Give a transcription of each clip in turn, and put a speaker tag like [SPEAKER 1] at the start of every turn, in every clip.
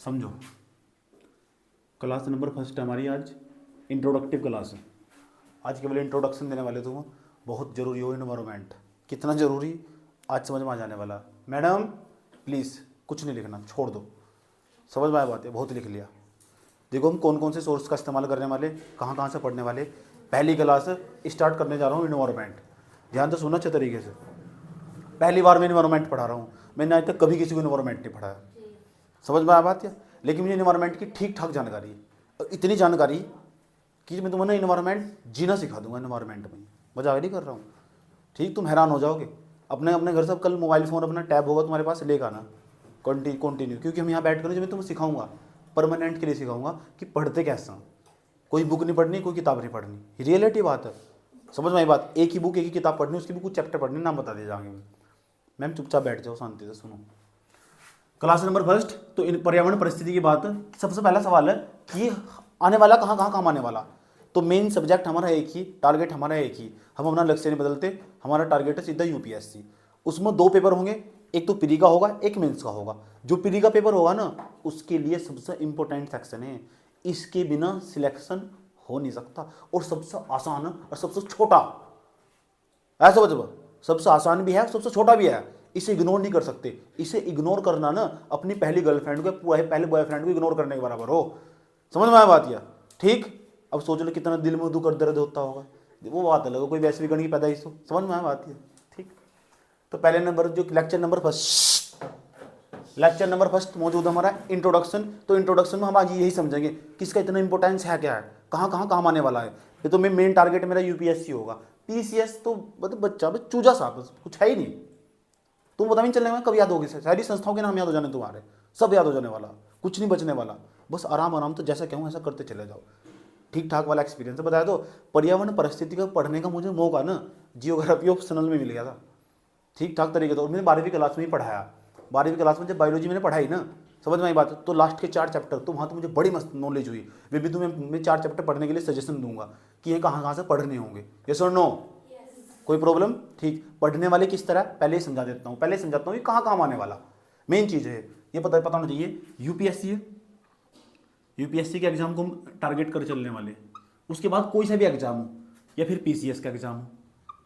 [SPEAKER 1] समझो, class number first है हमारी आज, इंट्रोडक्टिव क्लास है। आज केवल इंट्रोडक्शन देने वाले तुम, बहुत ज़रूरी हो इन्वायरमेंट। कितना ज़रूरी आज समझ में आ जाने वाला। मैडम प्लीज़ कुछ नहीं लिखना, छोड़ दो, समझ में आया बात है, बहुत लिख लिया। देखो हम कौन कौन से सोर्स का इस्तेमाल करने वाले, कहाँ कहाँ से पढ़ने वाले। पहली क्लास स्टार्ट करने जा रहा हूँ इन्वायरमेंट, ध्यान से सुनना अच्छे तरीके से। पहली बार मैं इन्वायरमेंट पढ़ा रहा हूँ, मैंने आज तक कभी किसी को इन्वायरमेंट नहीं पढ़ाया, समझ में आया बात है। लेकिन मुझे इन्वायरमेंट की ठीक ठाक जानकारी है, और इतनी जानकारी कि मैं तुम्हें इन्वायरमेंट जीना सिखा दूंगा। इन्वायरमेंट में मजाक नहीं कर रहा हूँ, ठीक, तुम हैरान हो जाओगे। अपने अपने घर से कल मोबाइल फ़ोन अपना टैब होगा तुम्हारे पास, लेकर आना कंटिन्यू, क्योंकि हम यहाँ बैठ कर जो मैं तुम्हें सिखाऊंगा परमानेंट के लिए सिखाऊंगा कि पढ़ते कैसे हैं। कोई बुक नहीं पढ़नी, कोई किताब नहीं पढ़नी, रियलिटी बात है, समझ में आई बात। एक ही बुक एक ही किताब पढ़नी, उसकी भी कुछ चैप्टर पढ़ने, नाम बता दिए जाएंगे। मैम चुपचाप बैठ जाओ, शांति से सुनो। क्लास नंबर फर्स्ट, तो इन पर्यावरण परिस्थिति की बात। सबसे पहला सवाल है कि आने वाला कहाँ कहाँ काम आने वाला। तो मेन सब्जेक्ट हमारा एक ही, टारगेट हमारा एक ही, हम अपना लक्ष्य नहीं बदलते। हमारा टारगेट है सीधा यूपीएससी। उसमें 2 पेपर होंगे, एक तो प्री का होगा, एक मेंस का होगा। जो प्री का पेपर होगा ना, उसके लिए सबसे इंपॉर्टेंट सेक्शन है, इसके बिना सिलेक्शन हो नहीं सकता। और सबसे आसान और सबसे छोटा, ऐसा समझो, सबसे आसान भी है, सबसे छोटा भी है, इसे इग्नोर नहीं कर सकते। इसे इग्नोर करना ना अपनी पहली गर्लफ्रेंड को, पहले बॉयफ्रेंड को इग्नोर करने के बराबर हो, समझ में आया बात यह, ठीक। अब सोच लो कितना दिल में दुख और दर्द होता होगा, वो बात अलग है, कोई वैश्विक गण की पैदाइश हो, समझ में आया बात यह, ठीक। तो पहले नंबर जो लेक्चर नंबर फर्स्ट मौजूद है हमारा इंट्रोडक्शन। तो इंट्रोडक्शन में हम आज यही समझेंगे किसका इतना इंपॉर्टेंस है, क्या है, कहाँ कहाँ काम आने वाला है। ये तो मेन टारगेट मेरा यूपीएससी होगा। पीसीएस तो मतलब बच्चा बस चूजा सा, बस कुछ है ही नहीं। तुम पता नहीं चलने में कब याद होगी, सारी संस्थाओं के नाम याद हो जाने तुम्हारे, सब याद हो जाने वाला, कुछ नहीं बचने वाला। बस आराम आराम तो जैसा कहूँ ऐसा करते चले जाओ, ठीक ठाक वाला एक्सपीरियंस बताया। तो पर्यावरण परिस्थिति का पढ़ने का मुझे मौका ना जियोग्राफी ऑप्शनल में मिल गया था, ठीक ठाक तरीके से। और मैंने 12वीं क्लास में ही पढ़ाया। 12वीं क्लास में जब बायोलॉजी मैंने पढ़ाई ना, समझ में आई बात। तो लास्ट के 4 चैप्टर तो वहाँ तो मुझे बड़ी मस्त नॉलेज हुई। वे भी तुम्हें मैं 4 चैप्टर पढ़ने के लिए सजेशन दूंगा कि ये कहाँ कहाँ से पढ़ने होंगे, यस और नो, कोई प्रॉब्लम, ठीक। पढ़ने वाले किस तरह, पहले ही समझा देता हूँ, पहले समझाता हूँ कि कहाँ काम आने वाला। मेन चीज़ है ये पता होना चाहिए। यूपीएससी है, यूपीएससी के एग्जाम को हम टारगेट कर चलने वाले। उसके बाद कोई सा भी एग्जाम हो, या फिर पीसीएस का एग्जाम हो,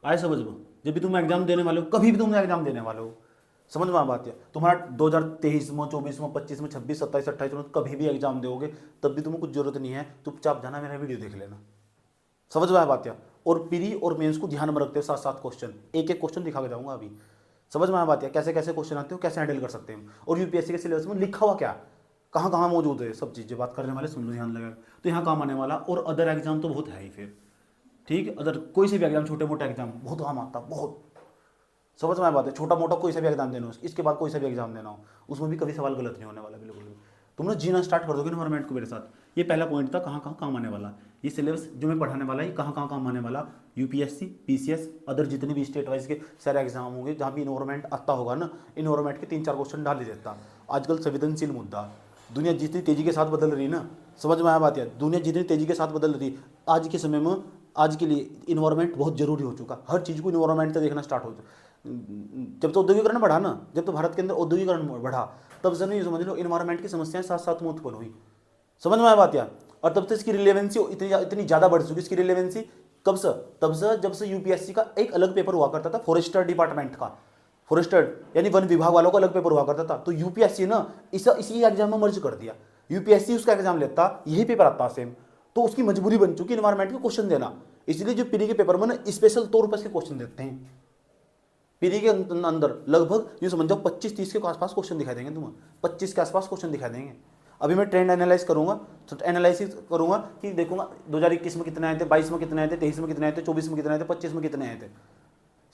[SPEAKER 1] आए समझ लो, जब भी तुम एग्जाम देने वाले हो, कभी भी तुम एग्जाम देने वाले हो, समझ में आ बात है। तुम्हारा 2023 में, 24 में, 25 में, 26, 27, 28 में कभी भी एग्जाम दोगे, तब भी तुम्हें कुछ जरूरत नहीं है, चुपचाप जाना, मेरा वीडियो देख लेना, समझ में आ बात है। और प्री और मेंस को ध्यान में रखते हैं, 7-7 क्वेश्चन, एक एक क्वेश्चन दिखा के जाऊंगा अभी, समझ में आ बात है, कैसे कैसे क्वेश्चन आते हो, कैसे हैंडल कर सकते हैं। और यूपीएससी के सिलेबस में लिखा हुआ क्या, कहाँ कहाँ मौजूद है, सब चीज़ें बात करने वाले सुन लो ध्यान लगा, तो यहाँ काम आने वाला। और अदर एग्जाम तो बहुत है ही फिर, ठीक। अदर कोई से भी एग्जाम, छोटे मोटे एग्जाम बहुत काम आता, बहुत, समझ में बात है। छोटा मोटा कोई सा भी एग्जाम देना हो, इसके बाद कोई सा भी एग्जाम देना हो, उसमें भी कभी सवाल गलत नहीं होने वाला, बिल्कुल भी। तुम ना जीना स्टार्ट कर दोगे इन्वायरमेंट को मेरे साथ। ये पहला पॉइंट था, कहाँ कहाँ काम आने वाला। ये सिलेबस जो मैं पढ़ाने वाला है, कहाँ कहाँ काम आने वाला, यूपीएससी, पीसीएस, अदर जितने भी स्टेट वाइज के सारे एग्जाम होंगे, जहाँ भी इन्वायरमेंट आता होगा ना, इन्वायरमेंट के 3-4 क्वेश्चन डाल ही देता। आजकल संवेदनशील मुद्दा, दुनिया जितनी तेजी के साथ बदल रही ना, समझ में आया बात है, दुनिया जितनी तेजी के साथ बदल रही, आज के समय में, आज के लिए इन्वायरमेंट बहुत जरूरी हो चुका। हर चीज़ को इन्वायरमेंट से देखना स्टार्ट हो। जब तो औद्योगिकरण बढ़ा ना, जब तो भारत के अंदर औद्योगिकरण बढ़ा, तब से नहीं समझ लो इन्वायरमेंट की समस्याएं साथ साथ में उत्पन्न हुई, समझ में आया बात यार। और तब से इसकी रिलेवेंसी इतनी ज़्यादा बढ़ चुकी। इसकी रिलेवेंसी कब से, तब से जब से यूपीएससी का एक अलग पेपर हुआ करता था, फॉरेस्टर डिपार्टमेंट का, फॉरेस्टर यानी वन विभाग वालों का अलग पेपर हुआ करता था। तो यूपीएससी ना इसी एग्जाम में मर्ज कर दिया। यूपीएससी उसका एग्जाम लेता, यही पेपर आता सेम, तो उसकी मजबूरी बन चुकी इन्वायरमेंट के क्वेश्चन देना। इसलिए जो प्री के पेपर में ना स्पेशल तौर पर इसके क्वेश्चन देते हैं। प्री के अंदर लगभग यूँ समझ जाओ 25-30 के आसपास क्वेश्चन दिखाई देंगे तुम्हें, 25 के आसपास क्वेश्चन दिखाई देंगे। अभी मैं ट्रेंड एनालाइज करूंगा, तो एनालिसिस करूंगा कि देखूंगा 2021 में कितने आए थे, 22 में कितने आए थे, 23 में कितने आए थे, 24 में कितने आए थे, 25 में कितने आए थे,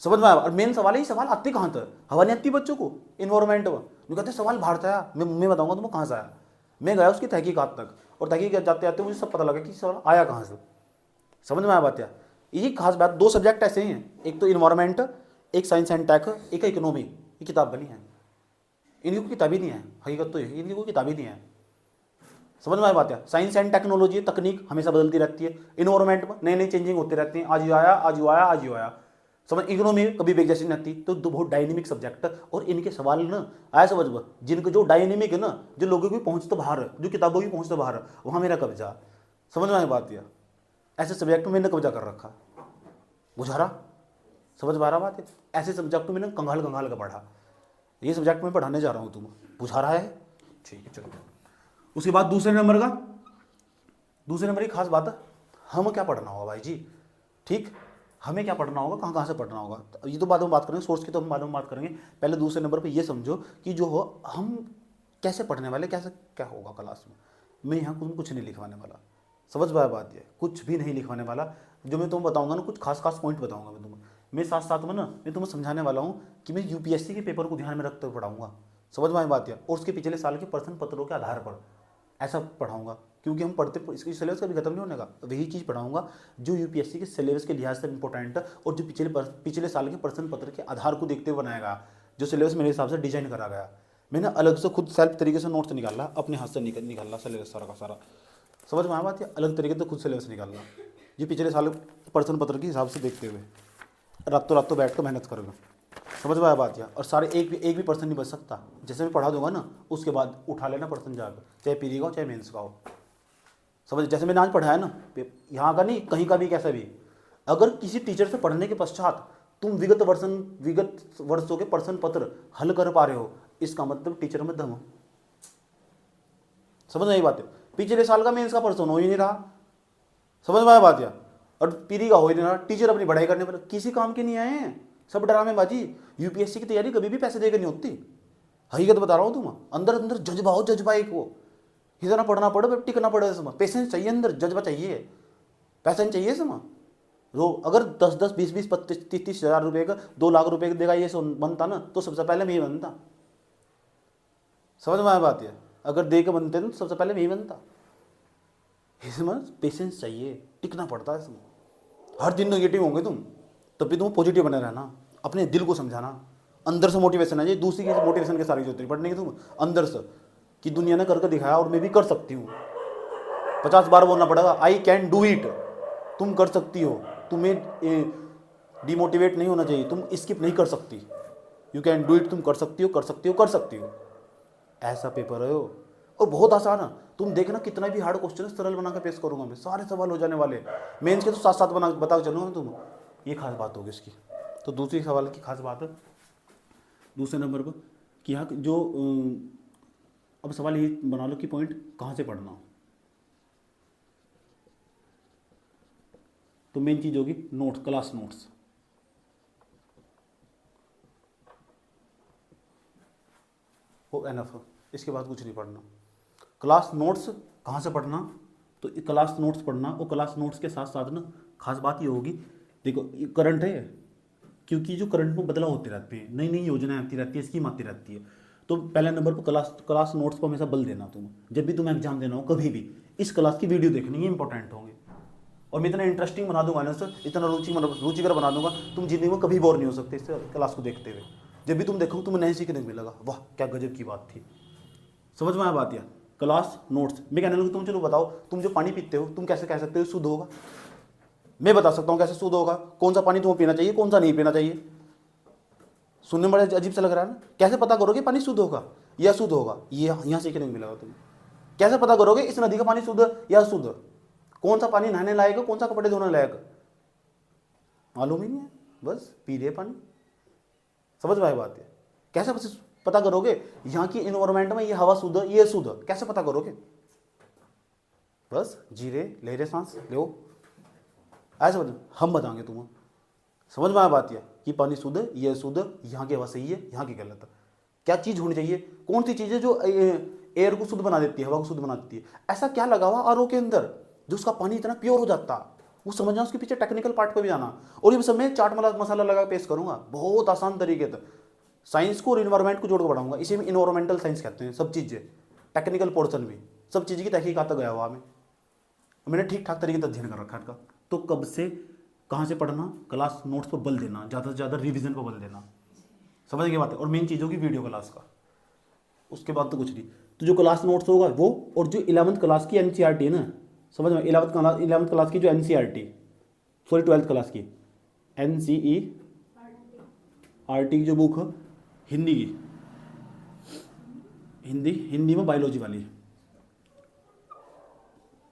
[SPEAKER 1] समझ में आया। और मेन सवाल है, सवाल आते कहाँ थे, हवा नहीं आती बच्चों को इन्वायरमेंट में। वो कहते सवाल बाहर से आया, मैं बताऊंगा तुम्हें कहाँ से आया। मैं गया उसकी तहकीकात तक, और तहकीकात जाते जाते मुझे सब पता लगा कि सवाल आया कहाँ से, समझ में आया बात यार। यही खास बात, 2 सब्जेक्ट ऐसे ही हैं, एक तो इन्वायरमेंट, एक साइंस एंड टेक, एक इकोनॉमी। ये किताब बनी है, इनकी कोई किताब ही नहीं है, हकीकत तो ये, इनकी कोई किताब ही नहीं है, समझ में आया बात है। साइंस एंड टेक्नोलॉजी, तकनीक हमेशा बदलती रहती है, इन्वायरमेंट में नई नई चेंजिंग होती रहती है, आज ये आया, आज ये आया, आज ये आया, समझ, इकोनॉमी कभी भी जैसी नहीं आती, तो बहुत डायनेमिक सब्जेक्ट है। और इनके सवाल ना आया समझ में, जिनको जो डायनेमिक है ना, जो लोगों की पहुंच तो बाहर है, जो किताबों की पहुंच तो बाहर है, वहाँ मेरा कब्जा। समझ में आए बात? यह ऐसे सब्जेक्ट में मैंने कब्जा कर रखा, बुझा रहा, समझ पा रहा बात है? ऐसे सब्जेक्ट में मैंने कंगाल कंगाल का पढ़ा, ये सब्जेक्ट में पढ़ाने जा रहा हूँ, तुम बुझा रहा है? ठीक है, चलो। उसके बाद दूसरे नंबर की खास बात है, हम क्या पढ़ना होगा भाई जी, ठीक, हमें क्या पढ़ना होगा, कहाँ कहाँ से पढ़ना होगा, तो ये तो बाद में बात करेंगे, सोर्स की तो हम बाद में बात करेंगे। पहले दूसरे नंबर पे ये समझो कि जो हो हम कैसे पढ़ने वाले, कैसे क्या होगा क्लास में। मैं यहाँ कुछ नहीं लिखवाने वाला, समझ पाया बात? ये कुछ भी नहीं लिखवाने वाला। जो मैं तुम्हें बताऊँगा ना, कुछ खास पॉइंट बताऊँगा मैं तुम्हें। मैं साथ साथ में ना मैं तुम्हें समझाने वाला हूँ कि मैं यूपीएससी के पेपर को ध्यान में रखते हुए पढ़ाऊँगा, समझ में आई बात? और उसके पिछले साल के प्रश्न पत्रों के आधार पर ऐसा पढ़ाऊंगा, क्योंकि हम पढ़ते इसकी सिलेबस कभी खत्म नहीं होने का, वही चीज़ पढ़ाऊंगा जो यूपीएससी के सिलेबस के लिहाज से इंपॉर्टेंट है, और जो पिछले साल के प्रश्न पत्र के आधार को देखते हुए बनाया गया, जो सिलेबस मेरे हिसाब से डिजाइन करा गया। मैंने अलग से खुद सेल्फ तरीके से नोट्स निकाला, अपने हाथ से निकालना सिलेबस सारा का सारा, समझ में आया बात? है अलग तरीके से खुद सिलेबस निकालना, ये पिछले साल प्रश्न पत्र के हिसाब से देखते हुए रातों बैठ कर मेहनत करूँगा, समझ में आया बात? या और सारे एक भी पर्सन नहीं बच सकता, जैसे मैं पढ़ा दूंगा ना उसके बाद उठा लेना पर्सन जाकर, चाहे पीरी का हो चाहे मेंस का हो, समझ? जैसे मैंने आज पढ़ाया ना, यहाँ का नहीं कहीं का भी कैसा भी, अगर किसी टीचर से पढ़ने के पश्चात तुम विगत वर्षों के प्रश्न पत्र हल कर पा रहे हो, इसका मतलब टीचर में दम हो, समझ में आई बात है? पिछले साल का मेंस का पर्सन हो ही नहीं रहा, समझ में आया बात? या और पीरी का हो ही नहीं रहा, टीचर अपनी पढ़ाई करने पर किसी काम के नहीं आए हैं, सब ड्रामेबाजी। यूपीएससी की तैयारी कभी भी पैसे देकर नहीं होती, हकीकत बता रहा हूँ तुम। अंदर अंदर जज्बा हो, जज्बा एक वो, इतना पढ़ना पड़े, टिकना पड़े, समझ, पेशेंस चाहिए, अंदर जज्बा चाहिए, पैसा नहीं चाहिए, समझ। रो अगर 10-10, 20-20, 25-30 हज़ार रुपये का 2 लाख रुपये का देगा ये बनता ना, तो सबसे पहले मैं ही बनता, समझ में आया बात? है अगर दे के बनते ना तो सबसे पहले मैं ही बनता, समझ। पेशेंस चाहिए, टिकना पड़ता है, समझ। हर दिन नेगेटिव होंगे तुम, तब भी तुम पॉजिटिव बने रहना, अपने दिल को समझाना, अंदर से मोटिवेशन है, ये दूसरी की मोटिवेशन के सारी जरूरत नहीं पढ़ने की, तुम अंदर से कि दुनिया ने करके दिखाया और मैं भी कर सकती हूँ। 50 बार बोलना पड़ेगा, आई कैन डू इट, तुम कर सकती हो, तुम्हें डिमोटिवेट नहीं होना चाहिए, तुम स्किप नहीं कर सकती, यू कैन डू इट, तुम कर सकती हो, कर सकती हो, कर सकती हो। ऐसा पेपर है और बहुत आसान है, तुम देखना कितना भी हार्ड क्वेश्चन सरल बना के पेश करूंगा मैं, सारे सवाल हो जाने वाले, मेंस के तो साथ साथ बता चलूंगा तुम, ये खास बात होगी इसकी। तो दूसरी सवाल की खास बात है दूसरे नंबर पर कि यहाँ जो अब सवाल ये बना लो कि पॉइंट कहाँ से पढ़ना हो, तो मेन चीज होगी नोट्स, क्लास नोट्स। वो एनफ है, इसके बाद कुछ नहीं पढ़ना। क्लास नोट्स कहाँ से पढ़ना, तो क्लास नोट्स पढ़ना, और क्लास नोट्स के साथ साथ ना खास बात ये होगी, देखो करंट है, क्योंकि जो करंट में बदलाव होते रहते हैं, नई नई योजनाएं आती रहती है, स्कीम आती रहती है, तो पहले नंबर पर क्लास नोट्स को हमेशा बल देना। तुम जब भी तुम्हें एग्जाम देना हो कभी भी इस क्लास की वीडियो देखनी, ये इंपॉर्टेंट होंगे, और मैं इतना इंटरेस्टिंग बना दूंगा ना सर, इतना रुचिकर बना दूंगा, तुम जिंदगी में कभी बोर नहीं हो सकते इस क्लास को देखते हुए। जब भी तुम देखो तुम्हें नए सीखने को मिलेगा, वाह क्या गजब की बात थी, समझ में आया बात? या क्लास नोट्स मैं कहने लगा, तुम चलो बताओ, तुम जो पानी पीते हो तुम कैसे कह सकते हो शुद्ध होगा? मैं बता सकता हूँ कैसे शुद्ध होगा, कौन सा पानी तुम्हें पीना चाहिए, कौन सा नहीं पीना चाहिए। सुनने में बड़ा अजीब सा लग रहा है ना, कैसे पता करोगे पानी शुद्ध होगा या अशुद्ध होगा? ये यहाँ सीखने को मिलेगा तुम्हें। कैसे पता करोगे इस नदी का पानी शुद्ध या अशुद्ध, कौन सा पानी नहाने लायक है, कौन सा कपड़े धोने लायक, मालूम ही नहीं है, बस पी रहे पानी, समझ में आई बात? है कैसे पता करोगे यहाँ की इन्वायरमेंट में ये हवा शुद्ध ये शुद्ध, कैसे पता करोगे? बस जी रहे, ले रहे सांस लो, ऐसे हम बताएंगे तुम्हें, समझ में आया बात? है कि पानी शुद्ध ये शुद्ध, यहाँ की हवा सही है यहाँ की गलत है, क्या चीज़ होनी चाहिए, कौन सी चीज़ है जो एयर को शुद्ध बना देती है, हवा को शुद्ध बना देती है, ऐसा क्या लगा हुआ आरओ के अंदर जो उसका पानी इतना प्योर हो जाता, वो समझना, उसके पीछे टेक्निकल पार्ट पे भी जाना। और ये सब मैं चाट मसाला लगा पेश करूंगा बहुत आसान तरीके से, साइंस को और इन्वायरमेंट को जोड़ कर पढ़ाऊंगा, इसे में इन्वायरमेंटल साइंस कहते हैं, सब चीज़ें टेक्निकल पोर्शन भी, सब चीज़ की तहकीकात तक गया हुआ मैंने ठीक ठाक तरीके से अध्ययन कर रखा है। तो कब से कहाँ से पढ़ना, क्लास नोट्स पर बल देना, ज़्यादा से ज़्यादा रिविजन पर बल देना, समझ की बात है। और मेन चीज़ होगी वीडियो क्लास का, उसके बाद तो कुछ नहीं। तो जो क्लास नोट्स होगा वो, और जो 11th क्लास की एनसीईआरटी है ना, समझ में, 11th क्लास की जो एनसीईआरटी, सॉरी 12th क्लास की एनसीईआरटी आरटी की जो बुक है हिंदी की, हिंदी में बायोलॉजी वाली,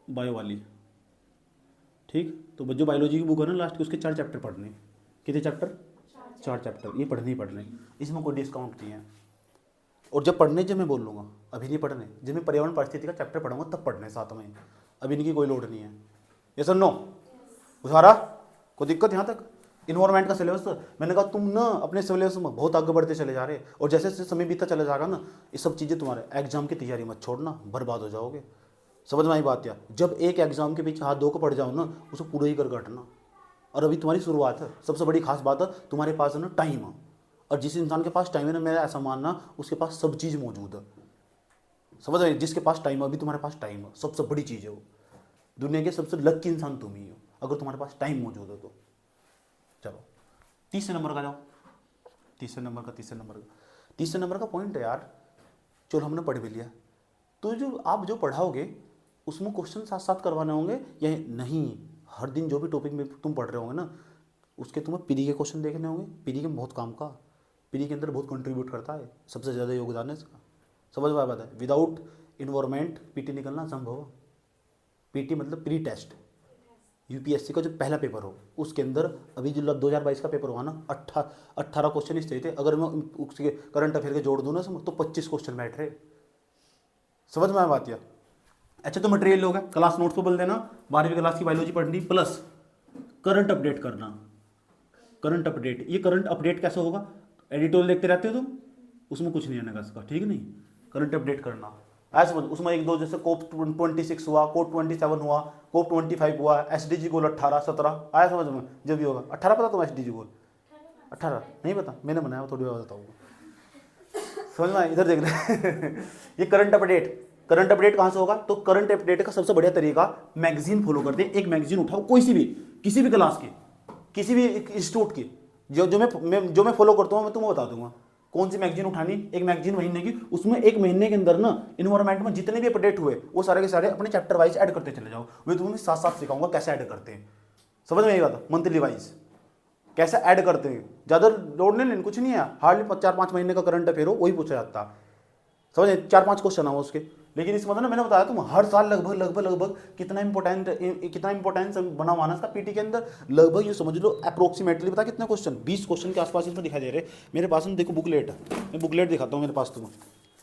[SPEAKER 1] बायो वाली, ठीक। तो जो बायोलॉजी की बुक है ना लास्ट के, उसके 4 चैप्टर पढ़ने। कितने चैप्टर? 4 चैप्टर, ये पढ़ने ही पढ़ने, इसमें कोई डिस्काउंट नहीं है। और जब पढ़ने जब मैं बोल लूँगा, अभी नहीं पढ़ने, जब मैं पर्यावरण परिस्थिति का चैप्टर पढ़ूंगा तब पढ़ने साथ में, अभी इनकी कोई लोड नहीं है। ये सर नो बुझारा कोई दिक्कत यहाँ तक? इन्वायरमेंट का सिलेबस मैंने कहा तुम ना अपने सिलेबस में बहुत आगे बढ़ते चले जा रहे, और जैसे जैसे समय बीता चला जाएगा ना, ये सब चीज़ें तुम्हारे एग्जाम की तैयारी मत छोड़ना, बर्बाद हो जाओगे। समझ में आई बात? या जब एक एग्जाम के पीछे हाथ धो के पड़ जाओ ना, उसे पूरा ही कर घटना। और अभी तुम्हारी शुरुआत है। सबसे बड़ी खास बात है तुम्हारे पास है ना टाइम है, और जिस इंसान के पास टाइम है ना, मेरा ऐसा मानना उसके पास सब चीज़ मौजूद है। समझ रहे? जिसके पास टाइम है, अभी तुम्हारे पास टाइम है, सबसे बड़ी चीज़ है वो। दुनिया के सबसे लकी इंसान तुम ही हो अगर तुम्हारे पास टाइम मौजूद है तो। चलो तीसरे नंबर का जाओ, तीसरे नंबर का पॉइंट है यार। चलो हमने पढ़ भी लिया, तो जो आप जो पढ़ाओगे उसमें क्वेश्चन साथ साथ करवाने होंगे या नहीं? हर दिन जो भी टॉपिक में तुम पढ़ रहे होंगे ना, उसके तुम्हें पीडी के क्वेश्चन देखने होंगे। पीडी के बहुत काम का, पीडी के अंदर बहुत कंट्रीब्यूट करता है, सबसे ज़्यादा योगदान है इसका। समझ में आ बात है? विदाउट इन्वायरमेंट पीटी निकलना असंभव है। पीटी मतलब प्री टेस्ट, यूपीएससी का जो पहला पेपर हो उसके अंदर अभी जो 2022 का पेपर हुआ ना, 18 क्वेश्चन इस थे। अगर मैं उसके करंट अफेयर के जोड़ दूँ ना तो 25 क्वेश्चन बैठ रहे। समझ में आ बात? या अच्छा, तो मटेरियल होगा क्लास नोट्स को बोल देना, 12वीं क्लास की बायोलॉजी पढ़नी प्लस करंट अपडेट करना। करंट अपडेट, ये करंट अपडेट कैसे होगा? एडिटोरियल देखते रहते हो तुम, उसमें कुछ नहीं आने का इसका, ठीक नहीं? करंट अपडेट करना ऐसे समझ, उसमें एक दो जैसे कोप 26 हुआ, कोप 27 हुआ, कोप 25 हुआ, एसडीजी गोल 18 17 आया समझ में? जो भी होगा 18 पता तुम? एसडीजी गोल 18 नहीं पता, मैंने बनाया, थोड़ी बार बताऊंगा। समझ में? इधर देख रहे ये करंट अपडेट कहाँ से होगा? तो करंट अपडेट का सबसे बढ़िया तरीका मैगजीन फॉलो करते हैं। एक मैगजीन उठाओ, कोई सी भी, किसी भी क्लास की, किसी भी इंस्टीट्यूट की, जो मैं फॉलो करता हूँ मैं तुम्हें बता दूंगा कौन सी मैगजीन उठानी। एक मैगजीन महीने की, उसमें एक महीने के अंदर ना इन्वायरमेंट में जितने भी अपडेट हुए वो सारे के सारे अपने चैप्टर वाइज ऐड करते चले जाओ। मैं तुम्हें साथ साथ सिखाऊंगा कैसे ऐड करते हैं। समझ में? ये बात मंथली वाइज कैसे ऐड करते हैं, ज़्यादा लोड नहीं, कुछ नहीं है, हार्डली 4-5 महीने का करंट अफेयर हो वही पूछा जाता। समझ? 4-5 क्वेश्चन हो उसके। लेकिन इस मतलब मैंने बताया तुम हर साल लगभग कितना इंपॉर्टेंस बनावाना इसका पीटी के अंदर, लगभग ये समझ लो अप्रोक्सीमेटली बता कितने क्वेश्चन, 20 क्वेश्चन के आसपास इसमें दिखाई दे रहे। मेरे पास में देखो बुकलेट है, मैं बुकलेट दिखाता हूँ मेरे पास तुम्हें।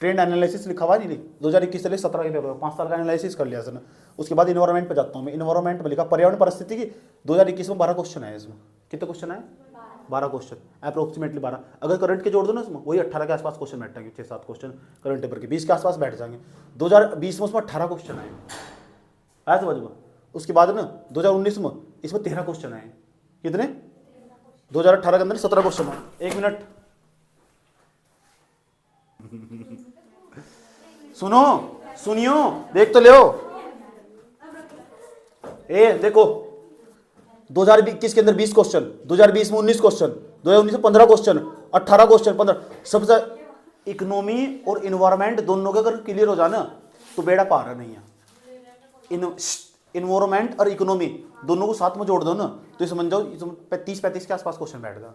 [SPEAKER 1] ट्रेंड एनालिसिस लिखा हुआ नहीं, 2021 से 17 के पेपर, 5 साल का एनालिसिस कर लिया सर। उसके बाद इन्वायरमेंट पे जाता हूँ मैं। इन्वायरमेंट में लिखा पर्यावरण परिस्थिति की 2021 में 12 क्वेश्चन है इसमें। कितने क्वेश्चन है? 12 क्वेश्चन, अप्रोक्सीमेटली 12। अगर करंट के जोड़ दो ना इसमें, वही 18 के आसपास क्वेश्चन बैठेंगे, 6-7 क्वेश्चन करंट पेपर के 20 के आसपास बैठ जाएंगे। 2020 में उसमें 18 क्वेश्चन आए, आया समझ में? उसके बाद ना 2019 में इसमें 13 क्वेश्चन आए। कितने? 2018 के अंदर 17 क्वेश्चन आए। 1 मिनट सुनियो, देख तो लो। देखो 2021 के अंदर 20 क्वेश्चन, 2020 में 19 क्वेश्चन, 2019 में 15 क्वेश्चन, 18 क्वेश्चन, 15। सबसे इकोनॉमी और इन्वायरमेंट दोनों का अगर क्लियर हो जाना तो बेड़ा पार नहीं है। इन्वायरमेंट और इकोनॉमी दोनों को साथ में जोड़ दो ना तो समझ जाओ 30-35 के आसपास क्वेश्चन बैठेगा।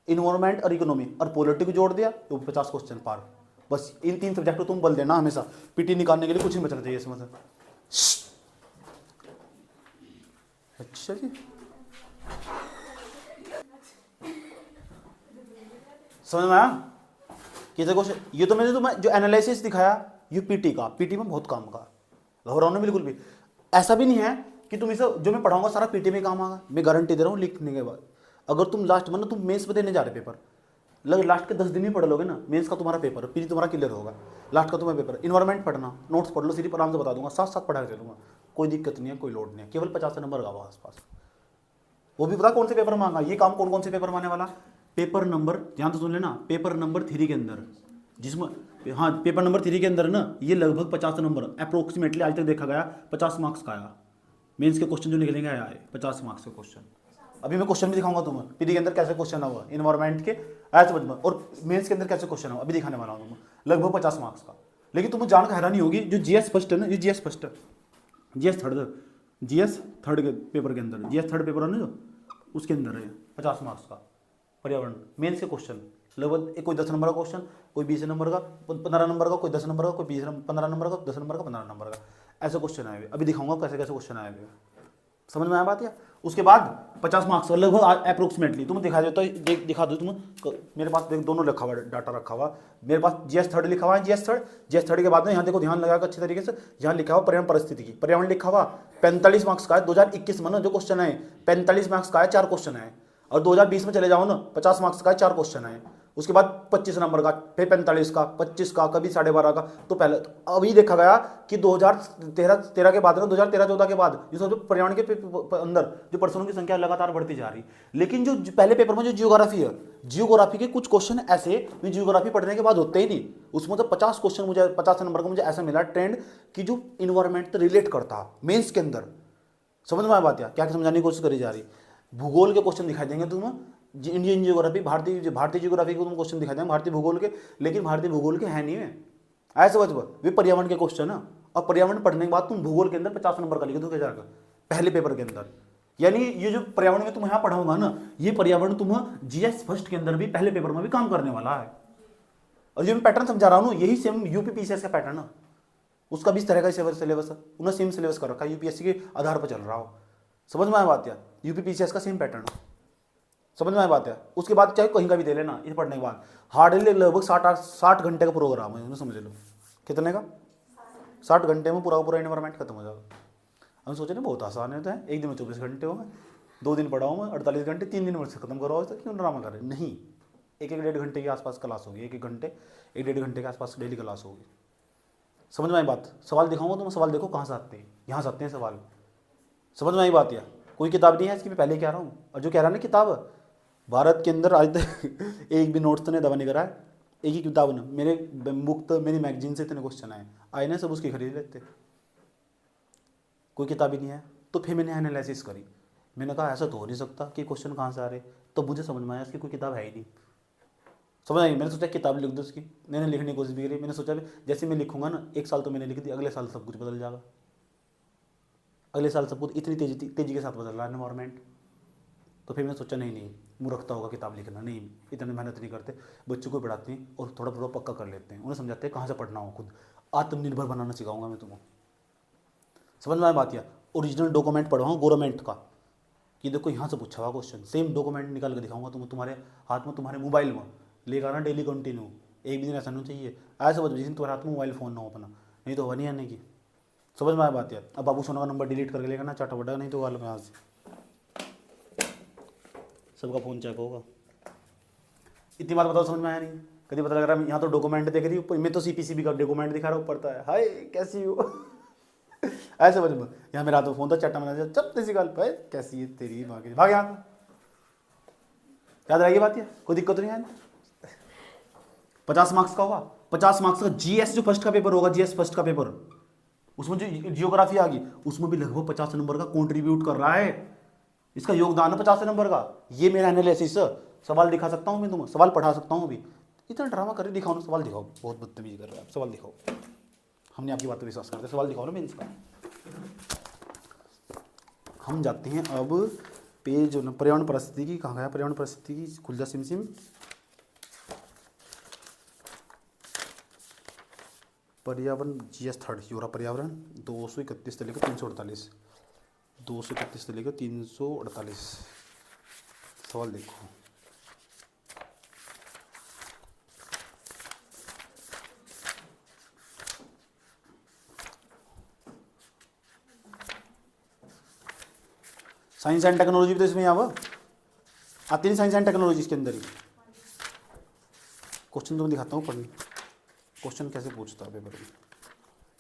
[SPEAKER 1] इन्वायरमेंट और इकोनॉमी और पॉलिटिक्स जोड़ दिया तो 50 क्वेश्चन पार। बस इन 3 सब्जेक्ट को तुम बल देना हमेशा, पीटी निकालने के लिए कुछ नहीं बचना चाहिए इसमें। अच्छा जी, समझ में आया? कि देखो ये तो मैंने तुम्हें जो एनालिसिस दिखाया ये पीटी का, पीटी में बहुत काम का, घबराओ ना बिल्कुल भी। ऐसा भी नहीं है कि तुम इसे जो मैं पढ़ाऊंगा सारा पीटी में काम आएगा, मैं गारंटी दे रहा हूँ लिखने के बाद। अगर तुम लास्ट में ना तुम मेंस में देने जा रहे पेपर, लास्ट के 10 दिन ही पढ़ लोगे ना, मेंस का तुम्हारा पेपर, पीटी तुम्हारा क्लियर होगा, लास्ट का तुम्हारा पेपर। इन्वायरमेंट पढ़ना, नोट्स पढ़ लो, सीधी आराम से बता दूंगा, साथ साथ पढ़ा के चलूंगा, कोई दिक्कत नहीं है, कोई लोड नहीं है। केवल 50 नंबर का आसपास। वो भी पता कौन से पेपर मांगा, ये काम कौन कौन से पेपर मांगने वाला? पेपर नंबर, ध्यान से सुन लेना, पेपर नंबर 3 के अंदर, जिसमें हाँ पेपर नंबर 3 के अंदर ना ये लगभग 50 नंबर अप्रोक्सीमेटली आज तक देखा गया 50 मार्क्स का आया। मेंस के क्वेश्चन जो निकलेंगे आया है 50 मार्क्स के क्वेश्चन। अभी मैं क्वेश्चन भी दिखाऊंगा तुम्हें, पीडी के अंदर कैसे क्वेश्चन हुआ, इन्वायरमेंट के आया समझ में, और मेंस के अंदर कैसे क्वेश्चन हुआ अभी दिखाने वाला हूँ तुम्हें, लगभग 50 मार्क्स का। लेकिन तुम्हें जानकर हैरानी होगी, जो जीएस फर्स्ट है ना, ये जीएस फर्स्ट है, जीएस थर्ड के पेपर के अंदर, जीएस थर्ड पेपर है ना जो, उसके अंदर है 50 मार्क्स का। पर्यावरण मेंस के क्वेश्चन लगभग कोई 10 नंबर का क्वेश्चन, कोई 20 नंबर का, 15 नंबर का, कोई 10 नंबर का, कोई 15 नंबर का, 10 नंबर का, 15 नंबर का, ऐसे क्वेश्चन आए हुए। अभी दिखाऊंगा कैसे कैसे क्वेश्चन आए हुए। समझ में आया बात? या उसके बाद 50 मार्क्स लगभग अप्रोक्सीमेटली तुम दिखा दो, तो दिखा दो तुम। मेरे पास दोनों रखा हुआ डाटा रखा हुआ, मेरे पास जीएस थर्ड लिखा हुआ है, जीएस थर्ड के बाद में यहाँ देखो ध्यान लगाकर अच्छी तरीके से, यहाँ लिखा हुआ पर्यावरण परिस्थिति की, पर्यावरण लिखा हुआ 45 मार्क्स का है 2021 में ना जो क्वेश्चन है, 45 मार्क्स का है 4 क्वेश्चन है। और 2020 में चले जाओ ना 50 मार्क्स का है 4 क्वेश्चन है। उसके बाद 25 नंबर का, फिर 45 का, 25 का, कभी 12.5 का। तो पहले अभी देखा गया कि 2013 के बाद ना 2013-14 के बाद जो सब पर्यावरण के अंदर जो पर्सनों की संख्या लगातार बढ़ती जा रही। लेकिन जो पहले पेपर में जो जियोग्राफी है, जियोग्राफी के कुछ क्वेश्चन ऐसे जियोग्राफी पढ़ने के बाद होते ही नहीं। उसमें तो 50 क्वेश्चन मुझे 50 नंबर का मुझे ऐसा मिला ट्रेंड कि जो इन्वायरमेंट रिलेट करता मेंस के अंदर। समझ में आया बात? क्या समझाने की कोशिश करी जा रही। भूगोल के क्वेश्चन दिखाई देंगे तुम्हें, इंडियन जियोग्राफी, भारतीय जियोग्राफी को तुम क्वेश्चन दिखाई देंगे भारतीय भूगोल के, लेकिन भारतीय भूगोल के है नहीं है ऐसे समझ वे पर्यावरण के क्वेश्चन है। और पर्यावरण पढ़ने के बाद तुम भूगोल के अंदर 50 नंबर का लिखे तो क्या जाएगा पहले पेपर के अंदर। यानी ये जो पर्यावरण में तुम यहाँ पढ़ाऊंगा ना, ये पर्यावरण तुम्हें जीएस फर्स्ट के अंदर भी पहले पेपर में भी काम करने वाला है। और जो मैं पैटर्न समझा रहा हूँ यही सेम यूपी पीसीएस का पैटर्न है, उसका भी इस तरह का सिलेबस है, उन्हें सेम सिलेबस कर रखा है, यूपीएससी के आधार पर चल रहा हो। समझ में आया बात? या यूपी पीसीएस का सेम पैटर्न है। समझ में आया बात? है उसके बाद चाहे कहीं का भी दे लेना, इसे पढ़ने के बाद हार्डली लगभग 60 घंटे का प्रोग्राम है, समझ लो कितने का, 60 घंटे में पूरा पूरा इन्वायरमेंट खत्म हो जाएगा। हम सोचे ना बहुत आसान है, तो है एक दिन में 24 घंटे हो गए, 2 दिन पढ़ाऊँ मैं 48 घंटे, 3 दिन में से खत्म करो, तो क्यों ड्रामा कर रहे? नहीं, एक 1.5 घंटे के आसपास क्लास होगी, 1-1.5 घंटे के आसपास डेली क्लास होगी। समझ में आई बात? सवाल दिखाऊंगा तुम, सवाल देखो कहाँ से आते हैं, यहाँ से आते हैं सवाल। समझ में आई बात? या कोई किताब नहीं है इसकी, मैं पहले कह रहा हूँ। और जो कह रहा है ना किताब भारत के अंदर आज तक एक भी नोट्स तो नहीं दबा नहीं करा है, एक ही किताब ना, मेरे बुक तो मेरी मैगजीन से इतने क्वेश्चन आए ना, सब उसकी खरीद लेते, कोई किताब ही नहीं है। तो फिर मैंने एनालिसिस करी, मैंने कहा ऐसा तो हो नहीं सकता कि क्वेश्चन कहाँ से आ रहे, तो मुझे समझ में आया इसकी कोई किताब है ही नहीं। समझ आई? मैंने सोचा किताब लिख दो उसकी, मैंने लिखने की कोशिश भी करी। मैंने सोचा जैसे मैं लिखूंगा ना, 1 साल तो मैंने लिख दी, अगले साल सब कुछ बदल जाएगा, अगले साल सब कुछ इतनी तेजी के साथ बदल रहा है एनवायरमेंट। तो फिर मैंने सोचा नहीं मूर्खता होगा किताब लिखना, नहीं इतनी मेहनत नहीं करते, बच्चों को पढ़ाते हैं और थोड़ा थोड़ा पक्का कर लेते हैं, उन्हें समझाते हैं कहाँ से पढ़ना हो, खुद आत्मनिर्भर बनाना सिखाऊंगा मैं तुम्हें। समझ में आया बात? या ओरिजिनल डॉक्यूमेंट पढ़वाऊँ गवर्नमेंट का कि देखो यहाँ से पूछा हुआ क्वेश्चन, सेम डॉक्यूमेंट निकाल के दिखाऊंगा तुम्हारे हाथ में, तुम्हारे मोबाइल में लेकर आना डेली कंटिन्यू, एक भी दिन ऐसा नहीं चाहिए ऐसे बच जिस दिन तुम्हारे हाथ में मोबाइल फ़ोन ना हो अपना, नहीं तो होगा नहीं आने की। समझ में आया बात? यार अब बाबू सोना का नंबर डिलीट करके लेगा ना चाटा बड़ा, नहीं तो वाले में यहाँ से सबका फ़ोन चेक होगा। इतनी बात बताओ, समझ में आया नहीं? कभी पता लग रहा है यहाँ तो डॉक्यूमेंट देख रही हूँ, मैं तो सीपीसीबी का डॉक्यूमेंट दिखा रहा हूँ, पढ़ता है हाय कैसी हो ऐसे समझ में। यहाँ मेरा तो फोन था चट्टा बना दिया, चल तेजी गाल पे कैसी है तेरी माँ की, भाग यहाँ। याद रहेगी बात? ये कोई दिक्कत नहीं है। 50 मार्क्स का होगा, 50 मार्क्स का जीएस जो फर्स्ट का पेपर होगा, जीएस फर्स्ट का पेपर, उसमें जो जियोग्राफी आ गई उसमें भी लगभग 50 नंबर का कंट्रीब्यूट कर रहा है, इसका योगदान है 50 नंबर का। ये मेरा एनालिसिस, सवाल दिखा सकता हूँ मैं तुम्हें, सवाल पढ़ा सकता हूँ अभी। इतना ड्रामा कर दिखाओ ना, सवाल दिखाओ, बहुत बदतमीजी कर रहे हैं, सवाल दिखाओ, हमने आपकी बात पर विश्वास करते, सवाल दिखाओ ना मेरे इसका। हम जाते हैं अब पेज जो पर्यावरण परिस्थिति की, कहाँ गया पर्यावरण परिस्थिति की, खुल जा सिम पर्यावरण जीएस थर्ड ही हो रहा, पर्यावरण 231 से लेकर 348, 231 से लेकर 348। सवाल देखो, साइंस एंड टेक्नोलॉजी भी तो इसमें आवा आती नहीं, साइंस एंड टेक्नोलॉजी इसके अंदर ही। क्वेश्चन तुम्हें दिखाता हूँ पढ़ने, क्वेश्चन कैसे पूछता है पेपर में।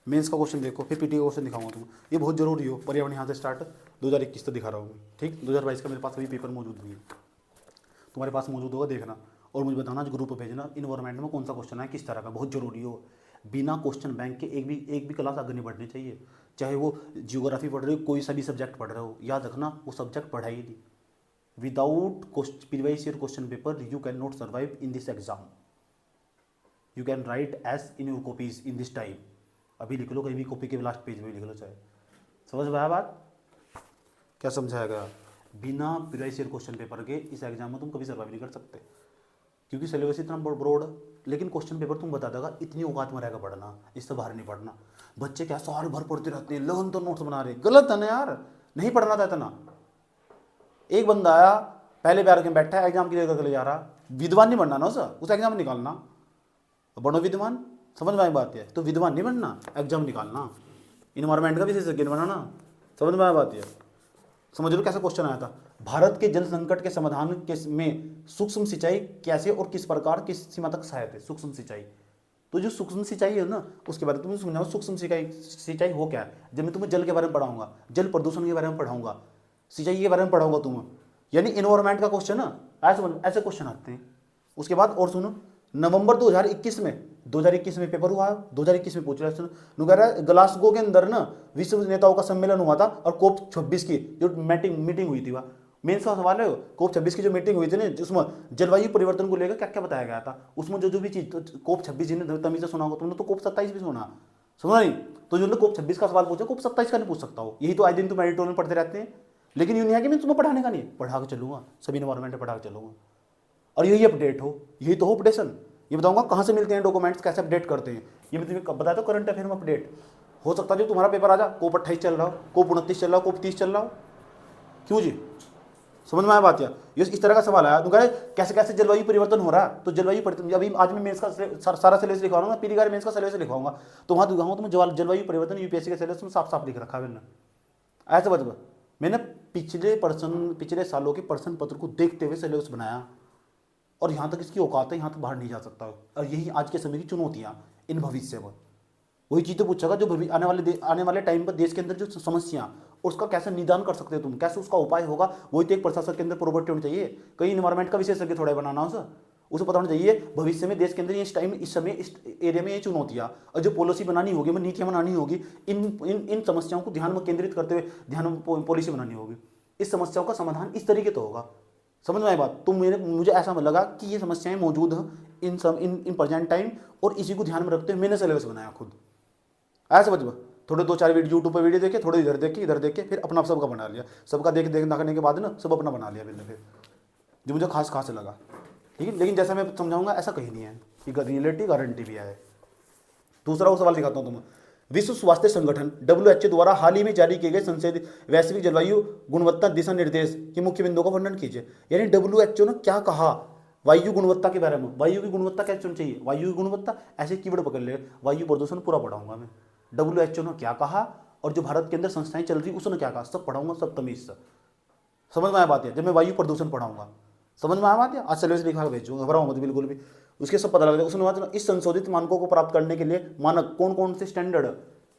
[SPEAKER 1] मेंस का क्वेश्चन देखो, फिर पीटी का क्वेश्चन दिखाऊंगा तुम्हें, ये बहुत जरूरी हो। पर्यावरण यहाँ से स्टार्ट 2021 तक दिखा रहा हूँ, ठीक। 2022 का मेरे पास अभी पेपर मौजूद नहीं है, तुम्हारे पास मौजूद होगा, देखना और मुझे बताना, जो ग्रुप पर भेजना, इन्वायरमेंट में कौन सा क्वेश्चन है, किस तरह का, बहुत जरूरी हो। बिना क्वेश्चन बैंक के एक भी क्लास आगे नहीं बढ़नी चाहिए, चाहे वो जियोग्राफी पढ़ रहे हो, कोई सा भी सब्जेक्ट पढ़ रहे हो, याद रखना वो सब्जेक्ट पढ़ा ही नहीं। Without previous year question paper you can not survive in this exam, you can write as in your copies in this time. अभी लिख लो कहीं भी कॉपी के लास्ट पेज में लिख लो, चाहे। समझ में आया बात? क्या समझाया गया? बिना प्रीवियस ईयर क्वेश्चन पेपर के इस एग्जाम में तुम कभी सर्वाइव नहीं कर सकते, क्योंकि सिलेबस इतना ब्रॉड है। लेकिन क्वेश्चन पेपर तुम बता देगा, इतनी औकात में रहेगा पढ़ना, इससे बाहर नहीं पढ़ना। बच्चे क्या साल भर पढ़ते रहते हैं, लगन तो नोट्स बना रहे, गलत है ना यार, नहीं पढ़ना था इतना। एक बंदा आया पहले प्यार के बैठा है, एग्जाम क्लियर करके ले जा रहा, विद्वान नहीं बनना ना उस एग्जाम में निकालना, बनो विद्वान, समझ में आई बात है। तो विद्वान नहीं बनना, एग्जाम निकालना, इन्वायरमेंट का विशेषज्ञ बनाना, समझ में आई बात है। समझ लो कैसा क्वेश्चन आया था, भारत के जल संकट के समाधान के में सूक्ष्म सिंचाई कैसे और किस प्रकार किस सीमा तक सहायक है। सूक्ष्म सिंचाई, तो जो सूक्ष्म सिंचाई है ना, उसके बारे में तुम्हें समझाओ सूक्ष्म सिंचाई हो क्या है। जब मैं तुम्हें जल के बारे में पढ़ाऊंगा, जल प्रदूषण के बारे में पढ़ाऊंगा, सिंचाई के बारे में पढ़ाऊंगा तुम्हें, यानी इन्वायरमेंट का क्वेश्चन ना, ऐसे क्वेश्चन आते हैं। उसके बाद और सुनो, नवंबर 2021 में पेपर हुआ, 2021 में पूछ रहा है, ग्लासगो के अंदर ना विश्व नेताओं का सम्मेलन हुआ था, और कोप 26 की जो मीटिंग हुई थी, वह मेन का सवाल है। कोप 26 की जो मीटिंग हुई थी ना, जिसमें जलवायु परिवर्तन को लेकर क्या क्या बताया गया था, उसमें जो भी चीज, तो कोप 26 जिन्हें तमीज से सुना होगा तुमने, तो कोप 27 भी सुना नहीं, तो जो कोप 26 का सवाल पूछा, कोप 27 का नहीं पूछ सकता हो। यही तो आज दिन तुम एडिटोरियल में पढ़ते रहते हैं, लेकिन यूनिया के में तुम्हें पढ़ाने का नहीं, पढ़ा के चलूंगा, सभी इन्वायरमेंट में पढ़ा के चलूंगा, और यही अपडेट हो, यही तो हो अपडेशन। ये बताऊंगा कहाँ से मिलते हैं डॉक्यूमेंट्स, कैसे अपडेट करते हैं, ये मैं तुम्हें कब बताया, तो करंट अफेयर में अपडेट हो सकता है। जो तुम्हारा पेपर आ जा, कोप 28 चल रहा हो, कोप 29 चल रहा हो, कोप 30 चल रहा हो, क्यों जी, समझ में आया बात। या ये इस तरह का सवाल आया, तो कहे कैसे कैसे जलवायु परिवर्तन हो रहा है, तो जलवायु परिवर्तन, अभी आज मैं मेंस का सारा सिलेबस लिखवाऊंगा, पीली गार मेंस का सिलेबस लिखवाऊंगा, तो वहाँ दिखाऊंगा तुम्हें जलवायु परिवर्तन यूपीएससी के सिलेबस में साफ साफ लिख रखा है मैंने। ऐसे बच मैंने पिछले सालों के प्रश्न पत्र को देखते हुए सिलेबस बनाया, और यहाँ तक इसकी औकात है, यहाँ तक बाहर नहीं जा सकता। और यही आज के समय की चुनौतियाँ इन भविष्य में, वही चीज़ तो पूछेगा जो आने वाले टाइम पर देश के अंदर जो समस्या, उसका कैसे निदान कर सकते हो तुम, कैसे उसका उपाय होगा, वही तो एक प्रशासक के अंदर प्रोबेबिलिटी होनी चाहिए। कहीं इन्वायरमेंट का विशेषज्ञ थोड़ा बनाना उसे पता होना चाहिए भविष्य में देश के अंदर इस समय इस एरिया में ये चुनौतियाँ, और जो पॉलिसी बनानी होगी, नीतियाँ बनानी होगी, इन समस्याओं को ध्यान में केंद्रित करते हुए ध्यान में पॉलिसी बनानी होगी। इस समस्याओं का समाधान इस तरीके तो होगा, समझ में आई बात। तो मुझे ऐसा लगा कि ये समस्याएं मौजूद हैं इन प्रेजेंट टाइम, और इसी को ध्यान में रखते हुए मैंने सिलेबस बनाया खुद। ऐसे समझ, थोड़े 2-4 वीडियो यूट्यूब पर वीडियो देखे, थोड़े इधर देखे, फिर अपना सबका बना लिया, सबका देखने के बाद ना सब अपना बना लिया मैंने, फिर जो मुझे खास लगा, ठीक है। लेकिन जैसा मैं समझाऊंगा ऐसा कहीं नहीं है कि रियलिटी गारंटी भी है। दूसरा वो सवाल दिखाता हूँ तुम्हें, विश्व स्वास्थ्य संगठन WHO द्वारा हाल ही में जारी किए गए संशोधित वैश्विक जलवायु गुणवत्ता दिशा निर्देश की मुख्य बिंदुओं का वर्णन कीजिए। यानी WHO ने क्या कहा वायु गुणवत्ता के बारे में, वायु की गुणवत्ता क्या चुननी चाहिए, वायु की गुणवत्ता, ऐसे कीवर्ड पकड़ ले, वायु प्रदूषण पूरा पढ़ाऊंगा मैं। WHO ने क्या कहा, और जो भारत के अंदर संस्थाएं चल रही उसने क्या कहा, सब पढ़ाऊंगा, सब तमीज से। समझ में आया बात है, जब मैं वायु प्रदूषण पढ़ाऊंगा, समझ में आया बात है। आज सिलेबस लिखा के भेजूंगा, घबराऊंगा मत बिल्कुल भी, उसके सब पता लग जाएगा। उसने बात, इस संशोधित मानकों को प्राप्त करने के लिए मानक कौन से स्टैंडर्ड,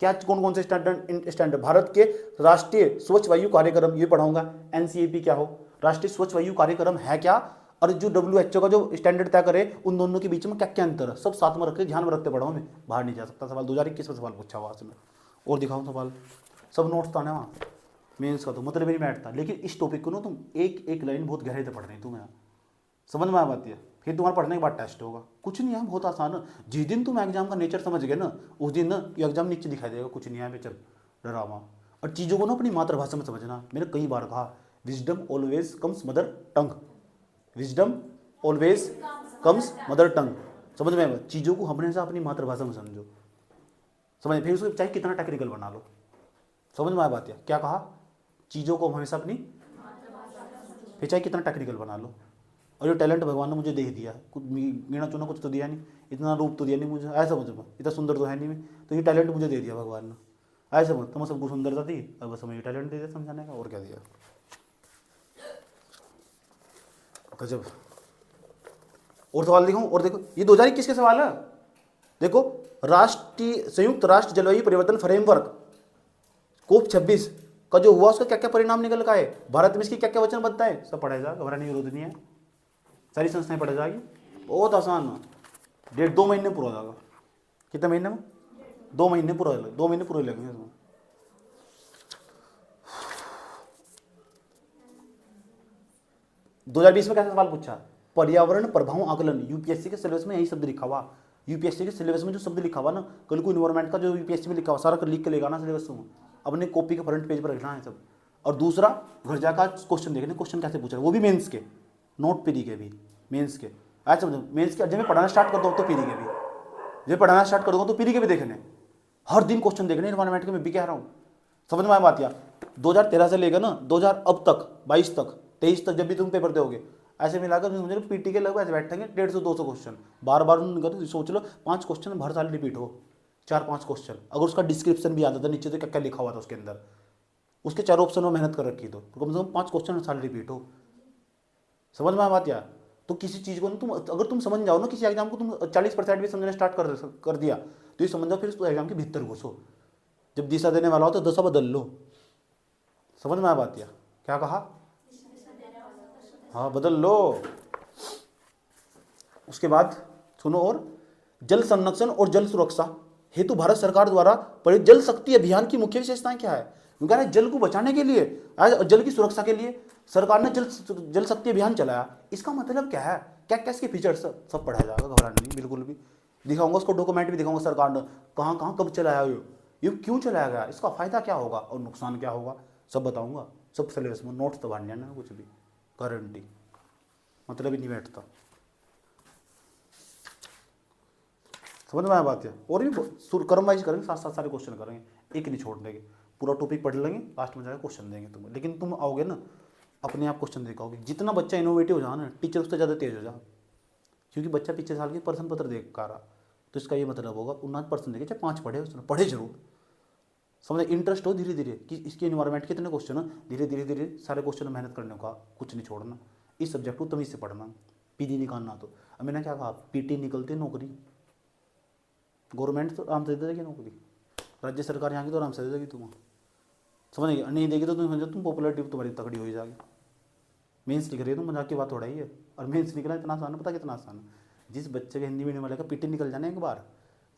[SPEAKER 1] क्या कौन से स्टैंडर्ड, भारत के राष्ट्रीय स्वच्छ वायु कार्यक्रम, ये पढ़ाऊंगा। NCAP क्या हो, राष्ट्रीय स्वच्छ वायु कार्यक्रम है क्या, और जो WHO का जो स्टैंडर्ड तय करे, उन दोनों के बीच में क्या क्या अंतर है, सब साथ में रख के ध्यान में रखते पढ़ाऊँ मैं, बाहर नहीं जा सकता। सवाल 2021 में सवाल पूछा हुआ उसमें, और दिखाऊँ सवाल, सब नोट्स था ना वहाँ मेंस का, तो मतलब नहीं बैठता। लेकिन इस टॉपिक को ना तुम एक लाइन बहुत गहरे से पढ़ रही तुम्हें, समझ में आ बात है। फिर तुम्हारा पढ़ने के बाद टेस्ट होगा, कुछ नहीं है, बहुत आसान है। जिस दिन तुम एग्जाम का नेचर समझ गए ना, उस दिन ना एग्जाम नीचे दिखाई देगा, कुछ नहीं है, चल डरावा। और चीज़ों को ना अपनी मातृभाषा में समझना। मैंने कई बार कहा, wisdom always comes mother tongue, wisdom always comes mother tongue, समझ में। चीज़ों को हमेशा अपनी मातृभाषा में समझो, समझ। फिर उसको चाहे कितना टेक्निकल बना लो, समझ में आया बात है। क्या कहा, चीज़ों को हमेशा अपनी, फिर चाहे कितना टेक्निकल बना लो। और ये टैलेंट भगवान ने मुझे दे दिया, कुछ गिना चुना कुछ तो दिया नहीं, इतना रूप तो दिया नहीं मुझे, ऐसा समझो, इतना सुंदर तो है नहीं मैं, तो ये टैलेंट मुझे दे दिया भगवान ने, ऐसे समझ। तो मैं सबको सुंदरता दी, अब बस हमें ये टैलेंट दे दिया समझाने का, और क्या दिया। गजब। और सवाल दिखाऊं, और देखो ये 2021 के सवाल है। देखो, संयुक्त राष्ट्र जलवायु परिवर्तन फ्रेमवर्क कोप 26 का जो हुआ, उसका क्या क्या परिणाम निकल का है, भारत में इसकी क्या क्या वचन बनता है, सब पढ़ा जाएगा, घबराने की जरूरत नहीं है, सारी संस्थाएं पढ़ जाएगी, बहुत आसान है। 2 महीने पूरा हो जाएगा। कितने महीने में, 2 महीने पूरा, 2 महीने पूरे लगेंगे इसमें। 2020 में कैसा सवाल पूछा, पर्यावरण प्रभाव आकलन, यूपीएससी के सिलेबस में यही शब्द लिखा हुआ। यूपीएससी के सिलेबस में जो शब्द लिखा हुआ ना, कल को इन्वायरमेंट का जो यूपीएससी में लिखा हुआ सारा लिख के लेगा ना सिलेबस में, अपने कॉपी के फ्रंट पेज पर लिखना है सब। और दूसरा घर जाकर क्वेश्चन देखने, क्वेश्चन कैसे पूछ रहे हैं, वो भी मेंस के, नोट पीरी के भी, मेंस के। आज समझो, मेंस के जब मैं पढ़ाना स्टार्ट कर दूँ तो पीरी के भी, जब पढ़ाना स्टार्ट कर दूँगा तो पीरी के भी देखने, हर दिन क्वेश्चन देखने इन्वायरमेंट के। मैं भी कह रहा हूँ, समझ में आया बात? या 2013 से लेकर ना 2000 अब तक 22 तक 23 तक जब भी तुम पेपर दोगे, ऐसे मिलाकर समझ लो पीटी के लगभग ऐसे बैठेंगे 150-200 क्वेश्चन, बार बार उनका सोच लो 5 क्वेश्चन हर साल रिपीट हो, 4-5 क्वेश्चन। अगर उसका डिस्क्रिप्शन भी आता था नीचे तो क्या क्या लिखा हुआ था उसके अंदर, उसके 4 ऑप्शन में मेहनत कर रखी तो कम से कम 5 क्वेश्चन हर साल रिपीट हो। समझ में आया बात? या तो किसी चीज़ को तुम अगर तुम समझ जाओ ना, किसी एग्जाम को तुम 40% भी समझना स्टार्ट कर दिया तो ये समझ जाओ फिर उस एग्जाम के भीतर घुसो। जब दिशा देने वाला हो तो दशा बदल लो। समझ में आया बात? या क्या कहा? हाँ, बदल लो। उसके बाद सुनो, और जल संरक्षण और जल सुरक्षा हेतु भारत सरकार द्वारा परित जल शक्ति अभियान की मुख्य विशेषताएं क्या है? क्योंकि ना जल को बचाने के लिए, जल की सुरक्षा के लिए सरकार ने जल शक्ति अभियान चलाया। इसका मतलब क्या है, क्या क्या इसके फीचर्स सब पढ़ाया जाएगा, घबराना नहीं बिल्कुल भी। दिखाऊंगा उसको, डॉक्यूमेंट भी दिखाऊंगा सरकार ने कहाँ कहाँ कब चलाया, ये क्यों चलाया गया, इसका फायदा क्या होगा और नुकसान क्या होगा, सब बताऊंगा। सब सिलेबस में नोट्स तो बांध लेना, कुछ भी गारंटी, मतलब ही नहीं बैठता। समझ में आया बात है? और भी क्रम वाइज करेंगे, साथ साथ सारे क्वेश्चन करेंगे, एक नहीं छोड़ देंगे। पूरा टॉपिक पढ़ लेंगे, लास्ट में जाकर क्वेश्चन देंगे तुम्हें। लेकिन तुम आओगे ना, अपने आप क्वेश्चन देख आओगे। जितना बच्चा इनोवेटिव हो जाए ना, टीचर उससे ज़्यादा तेज हो जाए। क्योंकि बच्चा पिछले साल के प्रश्न पत्र देख कर रहा, तो इसका ये मतलब होगा 49% देखे, चाहे 5 पढ़े, उसने पढ़े जरूर। समझे? इंटरेस्ट हो धीरे धीरे कि इसके इन्वायरमेंट के कितने क्वेश्चन है, धीरे धीरे धीरे सारे क्वेश्चन में मेहनत करने का, कुछ नहीं छोड़ना। इस सब्जेक्ट को तमीज से पढ़ना, पीडी निकालना। तो अब मैंने क्या कहा, पीटी निकलती नौकरी, गवर्नमेंट तो आराम से दे देगी नौकरी, राज्य सरकार यहाँ की तो आराम से दे देगी तुम्हें। समझ नहीं देगी तो तुम समझो तुम पॉपुलरिटी तुम्हारी तगड़ी हो जाएगी। मेंस लिख रही है तुम, मजाक की बात हो रही है। और मेंस निकला इतना आसान है, पता कितना आसान है? जिस बच्चे के हिंदी मीडियम वाले का पीटी निकल जाना एक बार,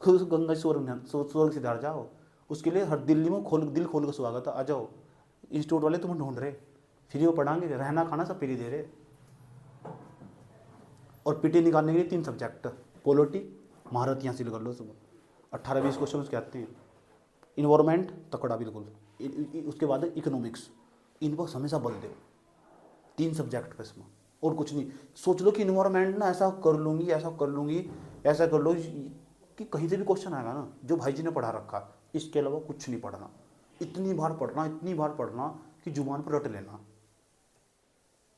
[SPEAKER 1] खुद उस गंगा स्वर्ग से धार जाओ। उसके लिए हर दिल्ली में दिल खोल कर स्वागत है, आ जाओ। इंस्टीट्यूट वाले तुम्हें ढूंढ रहे, फ्री वो पढ़ाएंगे, रहना खाना सब फ्री दे रहे। और पीटी निकालने के लिए 3 सब्जेक्ट, पॉलिटी, महारत हासिल कर लो सुबह। 18-20 क्वेश्चन उसके आते हैं। इन्वायरमेंट तकड़ा बिल्कुल, उसके बाद इकोनॉमिक्स, इन पर हमेशा बल दो। 3 सब्जेक्ट पे इसमें, और कुछ नहीं। सोच लो कि इन्वायरमेंट ना ऐसा कर लूँगी, ऐसा कर लूँगी, ऐसा कर लो कि कहीं से भी क्वेश्चन आएगा ना जो भाई जी ने पढ़ा रखा, इसके अलावा कुछ नहीं पढ़ना। इतनी बार पढ़ना कि जुबान पर रट लेना।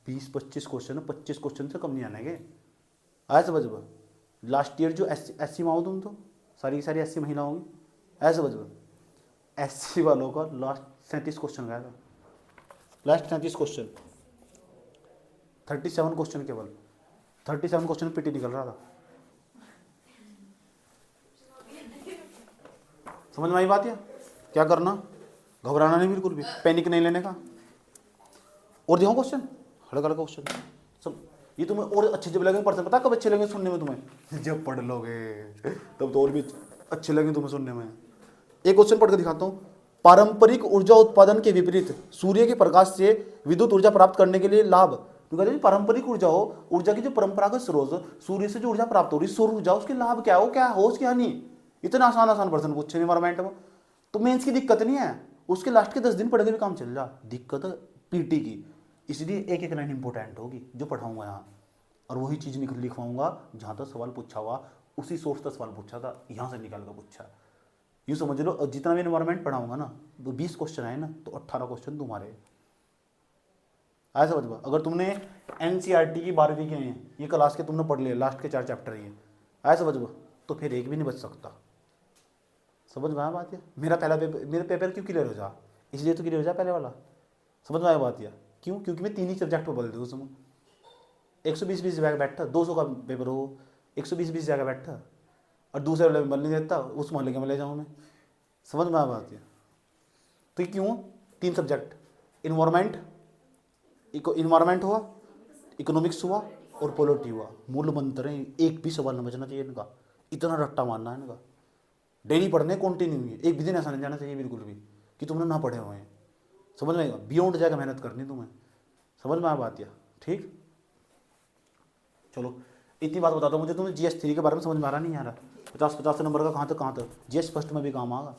[SPEAKER 1] 20-25 क्वेश्चन है, 25 क्वेश्चन से कम नहीं आने। आया समझ में? लास्ट ईयर जो एससी में आओ तुम तो सारी की सारी एससी महिला होंगी, ऐसा समझ में? एससी वालों का लास्ट 37 क्वेश्चन गया था, लास्ट 37 क्वेश्चन, 37 क्वेश्चन, केवल 37 क्वेश्चन पीटी निकल रहा था। समझ में आई बात? या क्या करना, घबराना नहीं बिल्कुल भी, पैनिक नहीं लेने का। और देखो क्वेश्चन, हल्का हल्का क्वेश्चन सब। ये तुम्हें और अच्छे जब लगेंगे पर्सन, पता कब अच्छे लगेंगे सुनने में तुम्हें? जब पढ़ लोगे तब तो और भी अच्छे लगेंगे तुम्हें सुनने में। एक क्वेश्चन पढ़ कर दिखाता हूँ। पारंपरिक ऊर्जा उत्पादन के विपरीत सूर्य के प्रकाश से विद्युत ऊर्जा प्राप्त करने के लिए लाभ। तो पारंपरिक ऊर्जा हो, ऊर्जा की जो परंपरागत स्रोत, सूर्य से जो ऊर्जा प्राप्त हो रही, सौर ऊर्जा, उसके लाभ क्या हो, क्या हो, क्या हानि। इतना आसान प्रश्न पूछे इन्वायरमेंट में, तो मेंस की दिक्कत नहीं है। उसके लास्ट के 10 दिन पढ़ के भी काम चल जा। दिक्कत पीटी की, इसलिए एक एक लाइन इंपॉर्टेंट होगी जो पढ़ाऊंगा यहाँ, और वही चीज़ लिखवाऊंगा जहाँ तक सवाल पूछा हुआ, उसी सोर्स तक सवाल पूछा था, यहाँ से निकाल कर पूछा। यूँ समझ लो, और जितना भी इन्वायरमेंट पढ़ाऊंगा ना, तो 20 क्वेश्चन आए ना तो 18 क्वेश्चन तुम्हारे। आया समझ में? अगर तुमने एनसीईआरटी की 12वीं के हैं, ये क्लास के तुमने पढ़ लिया, लास्ट के 4 चैप्टर ही हैं, आया समझ में, तो फिर एक भी नहीं बच सकता। समझ में आया बात? या मेरा पेपर क्यों क्लियर हो जा, इसलिए तो क्लियर हो जा पहले वाला। समझ में आया बात? या क्यों? क्योंकि मैं 3 ही सब्जेक्ट पर बोल दूँ उसमें 120-20 जगह बैठा, 200 का पेपर हो, 120-20 जगह बैठा, और दूसरे वाले में बल नहीं देता, उस मोहल्ले के में ले जाऊँ मैं। समझ में आ बात? है तो क्यों 3 सब्जेक्ट, इन्वायरमेंट हुआ, इकोनॉमिक्स हुआ और पॉलिटी हुआ। मूल मंत्र है, एक भी सवाल न बचना चाहिए इनका, इतना रट्टा मारना है इनका। डेली पढ़ने कंटिन्यू है, एक भी दिन ऐसा नहीं जाना चाहिए बिल्कुल भी कि तुमने ना पढ़े हुए हैं। समझ में आएगा? बियॉन्ड जाकर मेहनत करनी तुम्हें। समझ में आ बात? या ठीक, चलो इतनी बात बताता हूँ। मुझे तुम्हें GS3 के बारे में समझ में आ रहा नहीं आ रहा? 50 नंबर का कहाँ तक जीएस फर्स्ट में भी काम आएगा,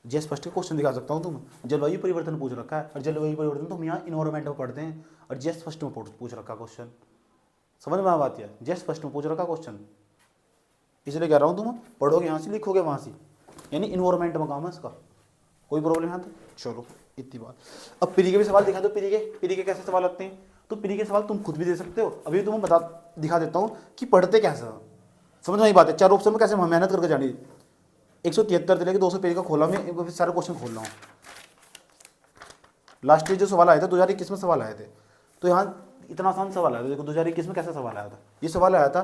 [SPEAKER 1] जीएस फर्स्ट के क्वेश्चन दिखा सकता हूँ तुम, जलवायु परिवर्तन पूछ रखा है, और जलवायु परिवर्तन तो हम यहाँ इन्वायरमेंट में पढ़ते हैं, और जीएस फर्स्ट में पूछ रखा क्वेश्चन। समझ में आ बात है, जीएस फर्स्ट में पूछ रखा क्वेश्चन, इसलिए कह रहा हूँ तुम पढ़ोगे यहाँ से लिखोगे वहाँ से, यानी इन्वायरमेंट में काम है इसका। कोई प्रॉब्लम यहाँ तो चलो इतनी बात। अब प्री के भी सवाल दिखा दो, प्री के कैसे सवाल लगते हैं, तो प्री के सवाल तुम खुद भी दे सकते हो। अभी तुम्हें दिखा देता हूँ कि पढ़ते कैसे। समझ में आई बात है, 4 ऑप्शन में कैसे मेहनत करके जानी। 173 से लेकर 200 पेज का खोला मैं, फिर सारे क्वेश्चन खोल रहा हूँ। लास्ट ईयर जो सवाल आए थे 2021 में सवाल आए थे, तो यहाँ इतना आसान सवाल आया था। देखो 2021 में कैसा सवाल आया था, ये सवाल आया था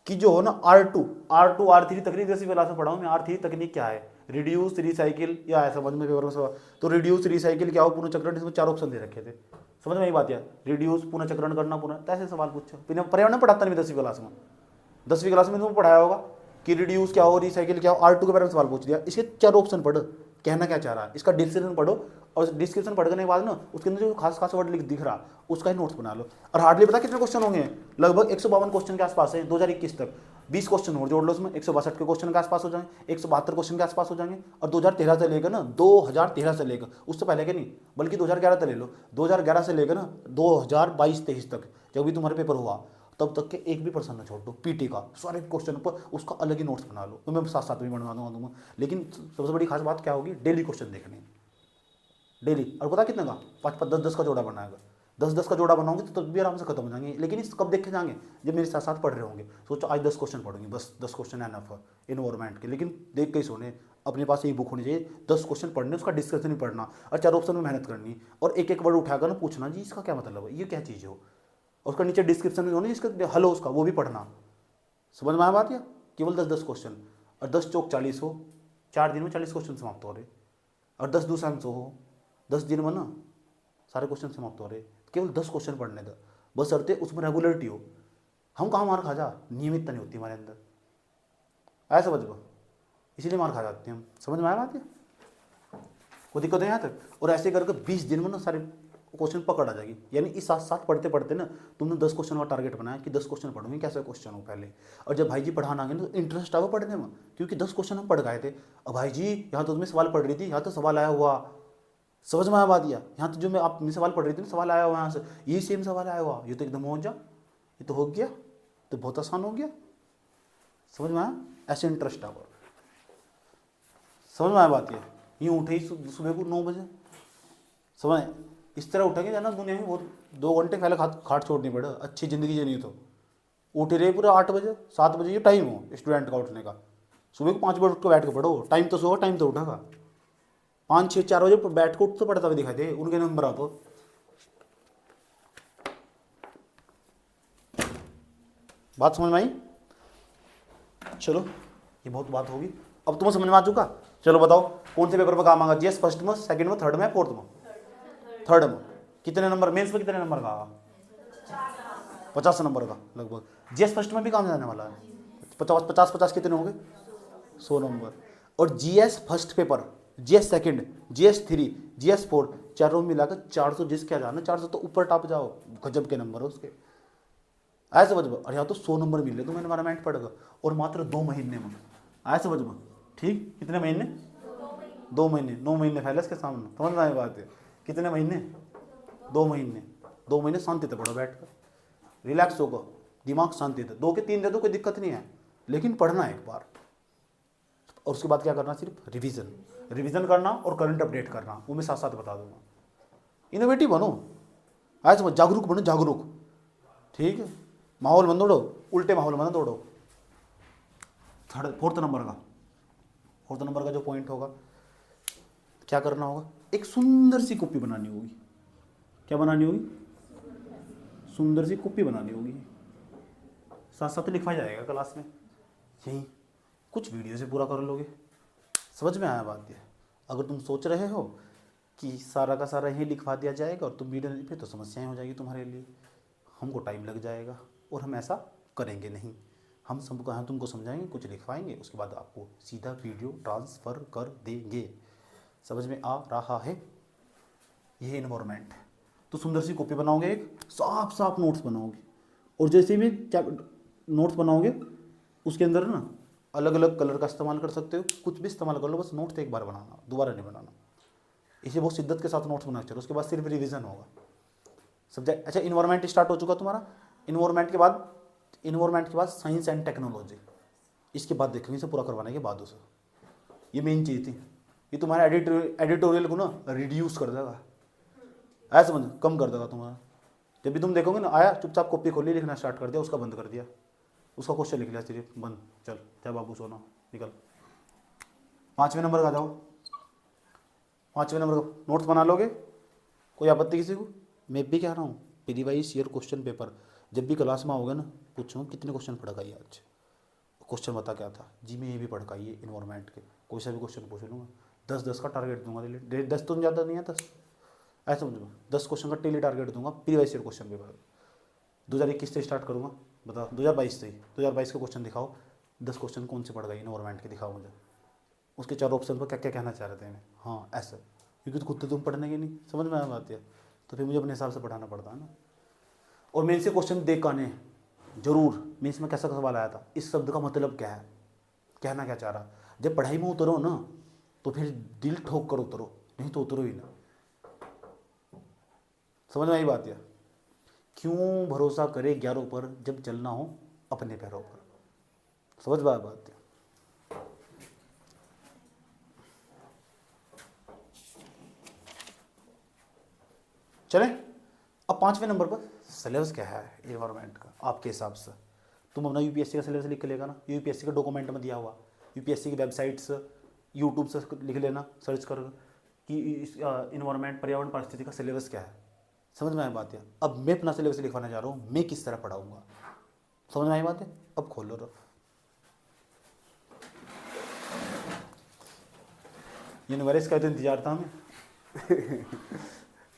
[SPEAKER 1] कि जो हो ना R2 R3 तकनीक, जैसी क्लास में पढ़ा हूँ मैं, R3 तकनीक क्या है, रिड्यूस रिसाइकिल, या है समझ में पेपर में सवाल। तो रिड्यूस रिसाइकिल क्या हो, पुनर्चक्रण, इसमें 4 ऑप्शन दे रखे थे। समझ में यही बात यार, रिड्यूस पुनर्चक्रण करना, पुनः ऐसे सवाल पूछो। पर्यावरण पढ़ाता नहीं 10वीं क्लास में, 10वीं क्लास में तुम्हें पढ़ाया होगा कि रिड्यूस क्या हो, रिसाइकिल क्या हो, R2 के बारे में सवाल पूछ दिया। इसके 4 ऑप्शन पढ़ो, कहना क्या चाह रहा है, इसका डिस्क्रिप्शन पढ़ो, और डिस्क्रिप्शन पढ़ने के बाद ना उसके अंदर जो खास खास वर्ड दिख रहा उसका ही नोट्स बना लो। और हार्डली पता कितने क्वेश्चन होंगे, लगभग 152 क्वेश्चन के आसपास है 2021 तक। 20 क्वेश्चन और जोड़ लो उसमें, 162 के क्वेश्चन के आसपास हो जाएंगे, 172 क्वेश्चन के आसपास हो जाएंगे। और 2013 से लेकर ना 2013 से लेकर, उससे पहले के नहीं, बल्कि 2011 तक ले लो, 2011 से लेकर ना 2022-23 तक जब भी तुम्हारा पेपर हुआ, तब तक के एक भी प्रश्न न छोड़ दो पीटी का, सारे क्वेश्चन पर उसका अलग ही नोट्स बना लो। तो मैं साथ साथ भी बनवा दूंगा। लेकिन सबसे बड़ी खास बात क्या होगी, डेली क्वेश्चन देखने, डेली। और पता कितने का, 5-5, 10-10 का जोड़ा बनाएगा। 10-10 का जोड़ा बनाओगे तो तब भी आराम से खत्म हो जाएंगे। लेकिन इस कब देखे जाएंगे, जब मेरे साथ साथ पढ़ रहे होंगे। सोचो आज 10 क्वेश्चन पढ़ेंगे, बस 10 क्वेश्चन एनफ है इन्वायरमेंट के। लेकिन देख के ही सोने, अपने पास एक बुक होनी चाहिए, 10 क्वेश्चन पढ़ने, उसका डिस्कशन भी पढ़ना, और 4 ऑप्शन में मेहनत करनी, और एक एक वर्ड उठाकर ना पूछना जी इसका क्या मतलब है, ये क्या चीज़ हो, और उसका नीचे डिस्क्रिप्शन में होना जिसका हल हो उसका, वो भी पढ़ना। समझ में आया बात? या केवल 10-10 क्वेश्चन, और 10 चौक 40 हो, 4 दिन में 40 क्वेश्चन समाप्त हो रहे, और 10 दूसरा हो, 10 दिन में ना सारे क्वेश्चन समाप्त हो रहे। केवल 10 क्वेश्चन पढ़ने का, बस शर्ते उसमें रेगुलरिटी हो। हम कहाँ मार खा जा, नियमितता नहीं होती हमारे अंदर, ऐसा समझ लो, इसीलिए मार खा जाते हैं हम। समझ में आया बात? कोई दिक्कत है यहाँ तक? और ऐसे करके 20 दिन में ना सारे क्वेश्चन पकड़ आ जाएगी। यानी इस साथ साथ पढ़ते पढ़ते ना तुमने 10 क्वेश्चन का टारगेट बनाया कि 10 क्वेश्चन पढ़ूंगी, कैसे क्वेश्चन हो पहले। और जब भाई जी पढ़ाना आगे तो इंटरेस्ट आएगा पढ़ने में, क्योंकि 10 क्वेश्चन हम पढ़ गए थे। अब भाई जी यहाँ तो तुम्हें सवाल पढ़ रही थी, यहाँ तो सवाल आया हुआ, समझ में आया बात? यहाँ तो जो मैं आप सवाल पढ़ रही थी सवाल आया हुआ यहाँ से, यही सेम सवाल आया हुआ, ये तो एकदम हो जा, ये तो हो गया, तो बहुत आसान हो गया। समझ में आया? ऐसे इंटरेस्ट आएगा। समझ में आया बात? ये उठे ही सुबह को 9 बजे, समझ इस तरह उठेंगे जाना दुनिया में, बहुत 2 घंटे पहले खाट छोड़नी पड़े, अच्छी ज़िंदगी जीनी तो उठ रहे पूरा 8 बजे 7 बजे ये टाइम हो स्टूडेंट का उठने का। सुबह को 5 बजे उठ के बैठ के पढ़ो, टाइम तो सोगा, टाइम तो उठेगा। 5-6-4 बजे बैठ के उठ तो पढ़ता हुआ दिखाई दे, उनके नंबर आप बात समझ में आई? चलो ये बहुत बात होगी, अब तुम्हें समझ में आ चुका। चलो बताओ कौन से पेपर में काम आएगा, जीएस फर्स्ट में, सेकंड में, थर्ड में, फोर्थ में? थर्ड में। कितने नंबर, मेंस में कितने नंबर का आएगा? 50 नंबर का लगभग। जीएस फर्स्ट में भी काम जाने वाला है, 50 कितने होंगे? 100 नंबर। और GS first paper, GS second, GS 3, GS 4, चारों मिलाकर 400, जिस क्या जाना 400 तो ऊपर टॉप जाओ, गजब के नंबर है उसके, ऐसे समझ में। और यहाँ तो 100 नंबर मिल रहे, तो मैंने एनवायरमेंट पढ़ेगा, और मात्र 2 महीने में, ऐसे समझ में। ठीक, कितने महीने? 2 महीने, 9 महीने पहले इसके सामने, समझ में आई बात है? कितने महीने? 2 महीने। 2 महीने शांति से पढ़ो, बैठ कर रिलैक्स होगा, दिमाग शांति से, 2 के 3 दे दो, कोई दिक्कत नहीं है, लेकिन पढ़ना एक बार। और उसके बाद क्या करना, सिर्फ रिवीजन करना और करंट अपडेट करना, वो मैं साथ साथ बता दूंगा। इनोवेटिव बनो, ऐसे जागरूक बनो, जागरूक। ठीक है, माहौल बंद दौड़ो, उल्टे माहौल बंद दौड़ो। फोर्थ नंबर का जो पॉइंट होगा, क्या करना होगा, एक सुंदर सी कॉपी बनानी होगी। क्या बनानी होगी? सुंदर सी कॉपी बनानी होगी, साथ साथ लिखवाया जाएगा क्लास में, यही कुछ वीडियो से पूरा कर लोगे। समझ में आया बात? ये अगर तुम सोच रहे हो कि सारा का सारा यही लिखवा दिया जाएगा और तुम वीडियो नहीं, फिर तो समस्याएं हो जाएगी तुम्हारे लिए, हमको टाइम लग जाएगा, और हम ऐसा करेंगे नहीं। हम सबको यहाँ तुमको समझाएंगे, कुछ लिखवाएंगे, उसके बाद आपको सीधा वीडियो ट्रांसफ़र कर देंगे। समझ में आ रहा है? यही इन्वायरमेंट है। तो सुंदर सी कॉपी बनाओगे, एक साफ नोट्स बनाओगे, और जैसे भी क्या नोट्स बनाओगे उसके अंदर ना अलग अलग कलर का इस्तेमाल कर सकते हो, कुछ भी इस्तेमाल कर लो, बस नोट्स एक बार बनाना, दोबारा नहीं बनाना। इसे बहुत शिद्दत के साथ नोट्स बनाना चाहिए, उसके बाद सिर्फ रिवीजन होगा सब्जेक्ट। अच्छा, इन्वायरमेंट स्टार्ट हो चुका तुम्हारा। इन्वायरमेंट के बाद साइंस एंड टेक्नोलॉजी, इसके बाद देखेंगे इसे पूरा करवाने के बाद उसे, ये मेन चीज़ थी। ये तुम्हारे एडिटोरियल को ना रिड्यूस कर देगा, ऐसा समझ, कम कर देगा तुम्हारा। जब भी तुम देखोगे ना, आया चुपचाप कॉपी खोली, लिखना स्टार्ट कर दिया, उसका बंद कर दिया, उसका क्वेश्चन लिख लिया, सिर्फ बंद, चल चाहे बाबू सोना, निकल। 5वें नंबर का जाओ, 5वें नंबर का नोट्स बना लोगे, कोई आपत्ति किसी को? मैं भी कह रहा हूँ प्रीवाइज ईयर क्वेश्चन पेपर जब भी क्लास में आओगे ना, पूछूँगा कितने क्वेश्चन पढ़ गई आज, क्वेश्चन बता क्या था जी, मैं ये भी पढ़ गई है इन्वायरमेंट के, कोई सा भी क्वेश्चन पूछ लूँगा, 10-10 का टारगेट दूंगा डेली, 10 तो ज़्यादा नहीं है, 10 ऐसा समझो, 10 क्वेश्चन का डेली टारगेट दूंगा प्रीवाइज ईयर क्वेश्चन पेपर। 2021 से स्टार्ट करूँगा, बताओ 2022 से ही, 2022 के क्वेश्चन दिखाओ, 10 क्वेश्चन कौन से पढ़ गई इन्वायरमेंट के, दिखाओ मुझे। उसके 4 ऑप्शन पर क्या क्या कहना चाह रहे थे मैं, हाँ ऐसा, क्योंकि तो खुद तो तुम पढ़ने के नहीं, समझ में आ बात है, तो फिर मुझे अपने हिसाब से पढ़ाना पड़ता है ना। और मेन से क्वेश्चन देख आने जरूर, मेंस में कैसा सवाल आया था, इस शब्द का मतलब क्या है, कहना क्या चाह रहा। जब पढ़ाई में उतरो ना तो फिर दिल ठोक कर उतरो, नहीं तो उतरो ही ना, समझ में आई बात है। क्यों भरोसा करे 11 पर जब चलना हो अपने पैरों पर, समझ में आई बात है। चले अब 5वें नंबर पर सिलेबस क्या है एनवायरमेंट का आपके हिसाब से। तुम अपना यूपीएससी का सिलेबस लिख के लेगा ना, यूपीएससी का डॉक्यूमेंट में दिया हुआ, यूपीएससी की वेबसाइट्स यूट्यूब से लिख लेना, सर्च कर कि इन्वायरमेंट पर्यावरण परिस्थिति का सिलेबस क्या है, समझ में आई बात है। अब मैं अपना सिलेबस लिखवाने जा रहा हूँ, मैं किस तरह पढ़ाऊँगा, समझ में आई बात है। अब खोलो रफ, यूनिवर्स का तो इंतजार था हमें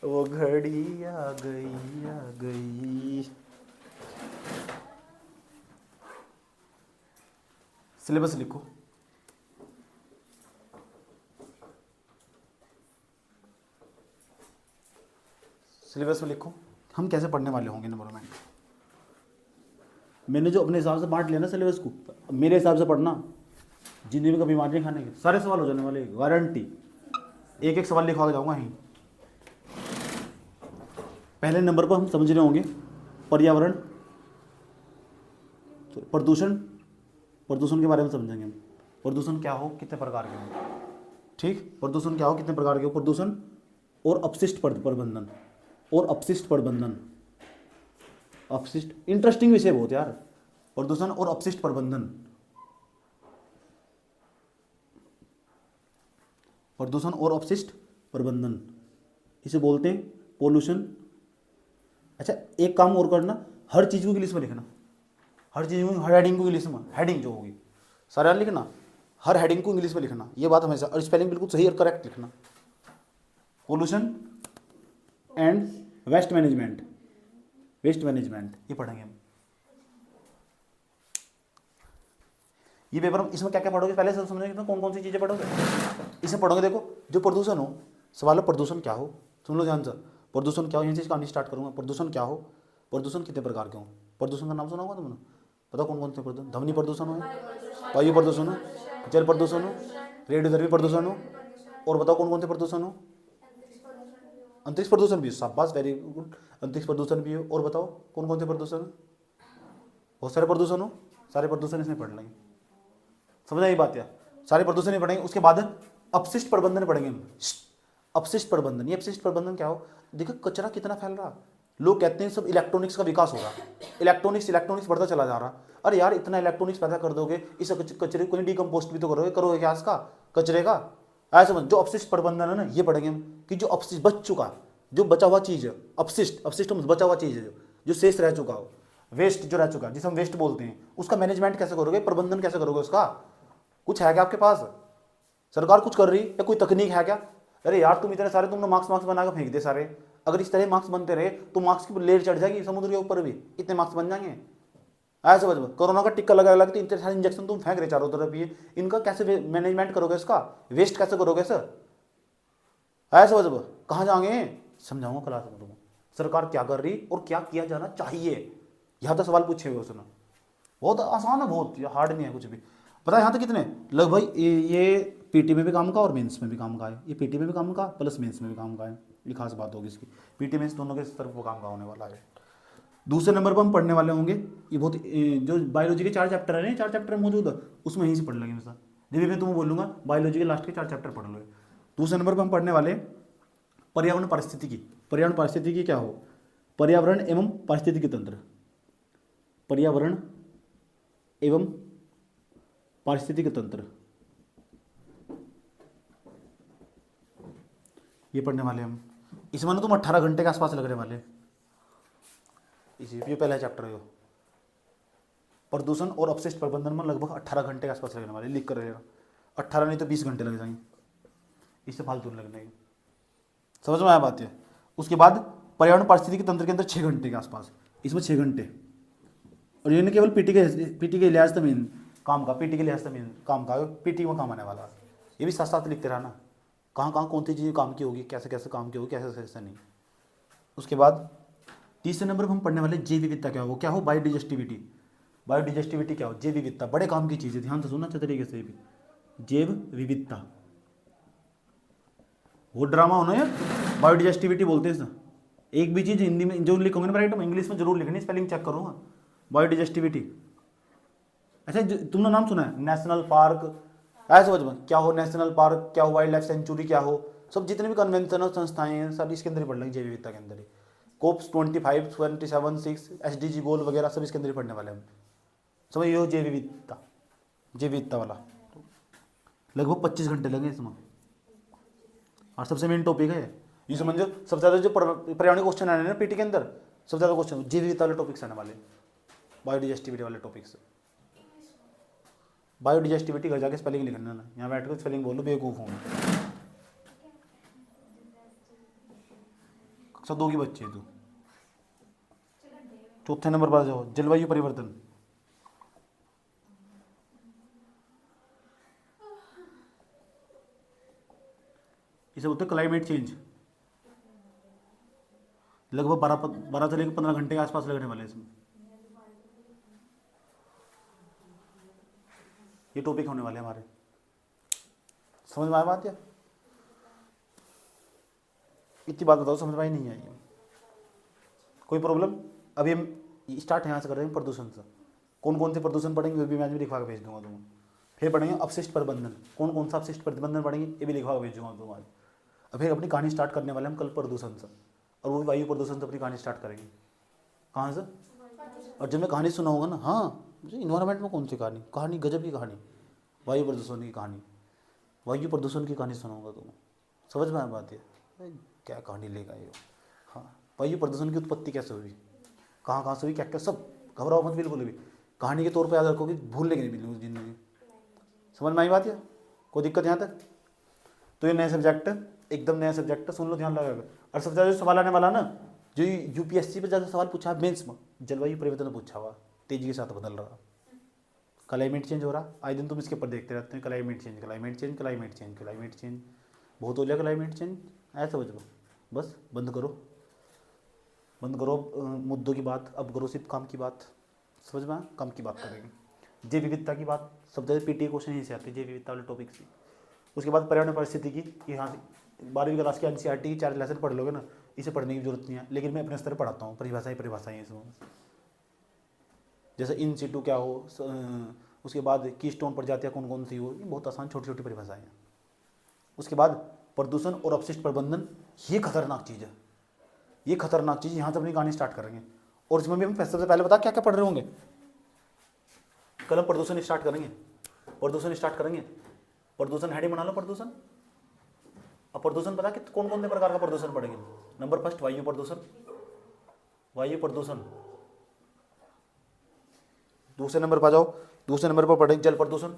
[SPEAKER 1] वो घड़ी आ गई। सिलेबस लिखो, सिलेबस में लिखो हम कैसे पढ़ने वाले होंगे एनवायरमेंट। मैंने जो अपने हिसाब से बांट लिया ना सिलेबस को, मेरे हिसाब से पढ़ना, जिंदगी में कभी मार नहीं खाने के, सारे सवाल हो जाने वाले, गारंटी। एक एक सवाल लिखवा के जाऊंगा ही। पहले नंबर पर हम समझ रहे होंगे पर्यावरण, तो प्रदूषण, प्रदूषण के बारे में समझेंगे हम। प्रदूषण क्या हो, कितने प्रकार के हो, ठीक, प्रदूषण क्या हो, कितने प्रकार के हो, प्रदूषण और अपशिष्ट प्रबंधन, और अपशिष्ट प्रबंधन, अपशिष्ट इंटरेस्टिंग विषय बहुत यार, प्रदूषण और अपशिष्ट प्रबंधन, प्रदूषण और अपशिष्ट प्रबंधन, इसे बोलते हैं पोल्यूशन। अच्छा एक काम और करना, हर चीज़ को इंग्लिश में लिखना, हर चीज़ को, हर हेडिंग को इंग्लिश में, हेडिंग जो होगी सारा लिखना, हर हेडिंग को इंग्लिश में लिखना, ये बात हमेशा, और स्पेलिंग बिल्कुल सही और करेक्ट लिखना। Pollution and waste management, waste management ये पढ़ेंगे हम। ये पेपर हम, इसमें क्या क्या पढ़ोगे पहले से समझेंगे तो कौन कौन सी चीज़ें पढ़ोगे। इसे पढ़ोगे, देखो जो प्रदूषण हो, सवाल है प्रदूषण क्या हो, सुन लो ध्यान से, प्रदूषण क्या हो, यहीं से कहानी स्टार्ट करूँगा। प्रदूषण क्या हो, प्रदूषण कितने प्रकार के हो, प्रदूषण का नाम सुना होगा तुमने, पता कौन कौन से प्रदूषण, ध्वनि प्रदूषण हो, वायु प्रदूषण हो, जल प्रदूषण हो, रेडियोधर्मी प्रदूषण हो, और बताओ कौन कौन से प्रदूषण हो, अंतरिक्ष प्रदूषण भी, शाबाश वेरी गुड, अंतरिक्ष प्रदूषण भी हो, और बताओ कौन कौन से प्रदूषण हो, बहुत सारे प्रदूषण हो, सारे प्रदूषण इसमें पढ़ लेंगे, समझ आई बात है, सारे प्रदूषण ही पढ़ेंगे। उसके बाद अपशिष्ट प्रबंधन पढ़ेंगे हम। अपशिष्ट प्रबंधन, ये अपशिष्ट प्रबंधन क्या हो, देखो कचरा कितना फैल रहा, लोग कहते हैं सब इलेक्ट्रॉनिक्स का विकास हो रहा, इलेक्ट्रॉनिक्स बढ़ता चला जा रहा। अरे यार इतना इलेक्ट्रॉनिक्स पैदा कर दोगे, इस कचरे को डिकम्पोस्ट भी तो करोगे क्या इसका, कचरे का, ऐसा समझ। जो अपशिष्ट प्रबंधन है ना, ये पढ़ेंगे हम, कि जो अपशिष्ट बच चुका, जो बचा हुआ चीज़ है, अपशिष्ट, अपशिष्ट बचा हुआ चीज़ है, जो शेष रह चुका हो, वेस्ट जो रह चुका, जिसे हम वेस्ट बोलते हैं, उसका मैनेजमेंट कैसे करोगे, प्रबंधन कैसे करोगे उसका, कुछ है क्या आपके पास, सरकार कुछ कर रही है, कोई तकनीक है क्या। अरे यार तुम इतने सारे, तुमने मार्क्स बना के फेंक दे सारे, अगर इस तरह मार्क्स बनते रहे तो मार्क्स की लेयर चढ़ जाएगी समुद्र के ऊपर भी, इतने मार्क्स बन जाएंगे। ऐसे समझ, कोरोना का टिक्का लगा लगा तो इतने सारे इंजेक्शन तुम फेंक रहे चारों तरफ, ये इनका कैसे मैनेजमेंट करोगे, इसका वेस्ट कैसे करोगे सर, ऐसे समझ, कहाँ जाएंगे, समझाऊंगा क्लास में तुमको सरकार क्या कर रही और क्या किया जाना चाहिए। यहाँ तो सवाल पूछे हुए उसने, बहुत आसान है, बहुत हार्ड नहीं है कुछ भी। पता है यहाँ तक कितने लगभग ये पीटी में भी काम का और मेंस में भी काम का है, ये पीटी में भी काम का प्लस मेंस में भी काम का है, ये खास बात होगी इसकी, पीटी मेंस दोनों के स्तर पर काम का होने वाला है। दूसरे नंबर पर हम पढ़ने वाले होंगे ये बहुत जो बायोलॉजी के 4 चैप्टर है, 4 चैप्टर मौजूद है उसमें यहीं से पढ़ लेंगे हमेशा, जब भी मैं तुम्हें बोलूँगा बायोलॉजी के लास्ट के 4 चैप्टर पढ़ लो। दूसरे नंबर पर हम पढ़ने वाले पर्यावरण पारिस्थितिकी। पर्यावरण पारिस्थितिकी क्या हो? पर्यावरण एवं पारिस्थितिकी तंत्र, पर्यावरण एवं पारिस्थितिकी तंत्र, ये पढ़ने वाले हम। इसमें ना तुम 18 घंटे के आसपास लगने वाले, इसी ये पहला चैप्टर है। प्रदूषण और अपशिष्ट प्रबंधन में लगभग 18 घंटे के आसपास लगने वाले, लिख कर रहेगा 18 नहीं तो 20 घंटे लग जाएंगे, इससे फालतू लगने की, समझ में आया बात है। उसके बाद पर्यावरण पारिस्थितिकी तंत्र के अंदर 6 घंटे के आसपास, इसमें 6 घंटे, और ये न केवल पीटी के लिहाज से मेन काम का, पीटी के लिहाज से मेन काम का, पीटी में काम आने वाला, ये भी साथ साथ लिखते रहना, कहाँ कहाँ कौन सी चीज़ें काम की होगी, कैसे कैसे काम की होगी, कैसे कैसे नहीं। उसके बाद तीसरे नंबर पर हम पढ़ने वाले जैव विविधता क्या हो, क्या हो बायोडिजेस्टिविटी। बायोडिजेस्टिविटी क्या हो? जैव विविधता, बड़े काम की चीज़ है, ध्यान से सुनना अच्छे तरीके से भी। जैव विविधता वो ड्रामा होना यार, बायोडिजेस्टिविटी बोलते हैं सर। एक भी चीज़ हिंदी में जो लिखोगे ना राइट में, इंग्लिश में जरूर लिखनी, स्पेलिंग चेक करूँगा। बायोडिजेस्टिविटी, अच्छा तुमने नाम सुना है नेशनल पार्क, ऐसे समझ में क्या हो नेशनल पार्क, क्या हो वाइल्ड लाइफ सेंचुरी, क्या हो सब जितने भी कन्वेंशनल संस्थाएं हैं सब इसके अंदर ही पढ़ लेंगे, जैव विविधता के अंदर ही। कोप्स 25, 27, 6 SDG गोल वगैरह सब इसके अंदर ही पढ़ने वाले हम, समझ यो जैव विविधता, जैव विविधता वाला लगभग 25 घंटे लगे इसमें, और सबसे मेन टॉपिक है ये समझो। सबसे ज़्यादा जो पर्यावरण क्वेश्चन आने ना पीटी के अंदर, सबसे ज़्यादा क्वेश्चन जैव विविधता वाले टॉपिक्स आने वाले, बायोडिजेस्टिविटी वाले टॉपिक्स। बायोडिजेस्टिविटी घर जाके स्पेलिंग लिखना ना, यहाँ बैठ कर स्पेलिंग बोलो, बेवकूफ़ हूँ। कक्षा 2 की बच्ची है तू। चौथे नंबर पर आ जाओ, जलवायु परिवर्तन। इसे बोलते हैं क्लाइमेट चेंज, लगभग 12 से लेकर 15 घंटे के आसपास लगने वाले इसमें, ये टॉपिक होने वाले हमारे, समझ में आया बात? या इतनी बात बताओ, समझ में आई नहीं आई? कोई प्रॉब्लम? अभी हम स्टार्ट यहाँ से कर रहे हैं प्रदूषण से, कौन कौन से प्रदूषण पढ़ेंगे वो भी मैं भी लिखवा के भेज दूंगा तुम्हें। फिर पढ़ेंगे अपशिष्ट प्रबंधन, कौन कौन सा अपशिष्ट प्रबंधन पढ़ेंगे ये भी लिखवा के भेज दूंगा तुम्हें। अब फिर अपनी कहानी स्टार्ट करने वाले हम कल प्रदूषण से, और वो भी वायु प्रदूषण से अपनी कहानी स्टार्ट करेंगे। कहाँ से? और जब मैं कहानी सुना होगा ना, हाँ मुझे इन्वायरमेंट में कौन सी कहानी, कहानी गजब की कहानी, वायु प्रदूषण की कहानी, वायु प्रदूषण की कहानी सुनाऊंगा तुम्हें, समझ में आया बात है? क्या कहानी लेगा ये। हाँ, वायु प्रदूषण की उत्पत्ति कैसे हुई, कहाँ कहाँ से हुई, क्या क्या, सब घबराओ मत बिल्कुल भी, कहानी के तौर पर याद रखोगे, भूलने की नहीं मिलेगी जिंदगी। समझ में आई बात है? कोई दिक्कत यहाँ तक? तो ये नया सब्जेक्ट, एकदम नया सब्जेक्ट, सुन लो ध्यान लगाकर। और सबसे ज़्यादा जो सवाल आने वाला ना, जो यूपीएससी पे ज़्यादा सवाल पूछा है मेंस में, जलवायु परिवर्तन पूछा हुआ, तेजी के साथ बदल रहा, क्लाइमेट चेंज हो रहा, आए दिन तुम इसके ऊपर देखते रहते हैं, climate change climate change climate change climate change, बहुत हो गया क्लाइमेट चेंज, ऐसा समझ लो। बस बंद करो, बंद करो मुद्दों की बात, अब करो सिर्फ काम की बात, समझ में? काम की बात करेंगे, जैव विविधता की बात, सब जगह पीटी क्वेश्चन यहीं से आते हैं, जैव विविधता वाले टॉपिक से। उसके बाद पर्यावरण परिस्थिति की, यहाँ से 12वीं क्लास की एनसीईआरटी की 4 लेसन पढ़ लोगे ना, इसे पढ़ने की जरूरत नहीं है, लेकिन मैं अपने स्तर पर पढ़ाता हूँ, परिभाषाएं इसमें, जैसे इन सिटू क्या हो, उसके बाद कीस्टोन प्रजातियाँ कौन कौन सी हो, ये बहुत आसान छोटी छोटी परिभाषाएं हैं। उसके बाद प्रदूषण और अपशिष्ट प्रबंधन, ये खतरनाक चीज़ है, ये खतरनाक चीज़, यहाँ से अपनी कहानी स्टार्ट करेंगे। और इसमें भी हम सबसे पहले बता क्या क्या पढ़ रहे होंगे, कल हम प्रदूषण स्टार्ट करेंगे, प्रदूषण स्टार्ट करेंगे, प्रदूषण हेडिंग बना लो प्रदूषण। अब प्रदूषण पता कि कौन कौन से प्रकार का प्रदूषण पढ़ेंगे। नंबर फर्स्ट वायु प्रदूषण, वायु प्रदूषण। दूसरे नंबर पर जाओ, दूसरे नंबर पर पढ़ेंगे जल प्रदूषण,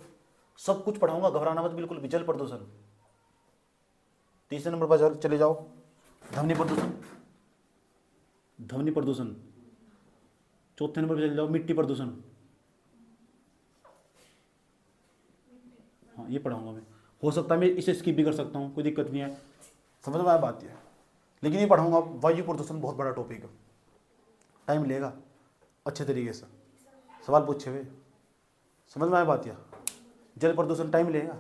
[SPEAKER 1] सब कुछ पढ़ाऊंगा, घबराना मत बिल्कुल भी, जल प्रदूषण। तीसरे नंबर पर चले जाओ ध्वनि प्रदूषण, ध्वनि प्रदूषण। चौथे नंबर पर चले जाओ मिट्टी प्रदूषण, हाँ ये पढ़ाऊंगा मैं, हो सकता है मैं इसे स्किप भी कर सकता हूँ, कोई दिक्कत नहीं है, समझ में आया बात है, लेकिन ये पढ़ाऊंगा। वायु प्रदूषण बहुत बड़ा टॉपिक है, टाइम लेगा अच्छे तरीके से, सवाल पूछे हुए, समझ में आया बात है? जल प्रदूषण टाइम लेगा,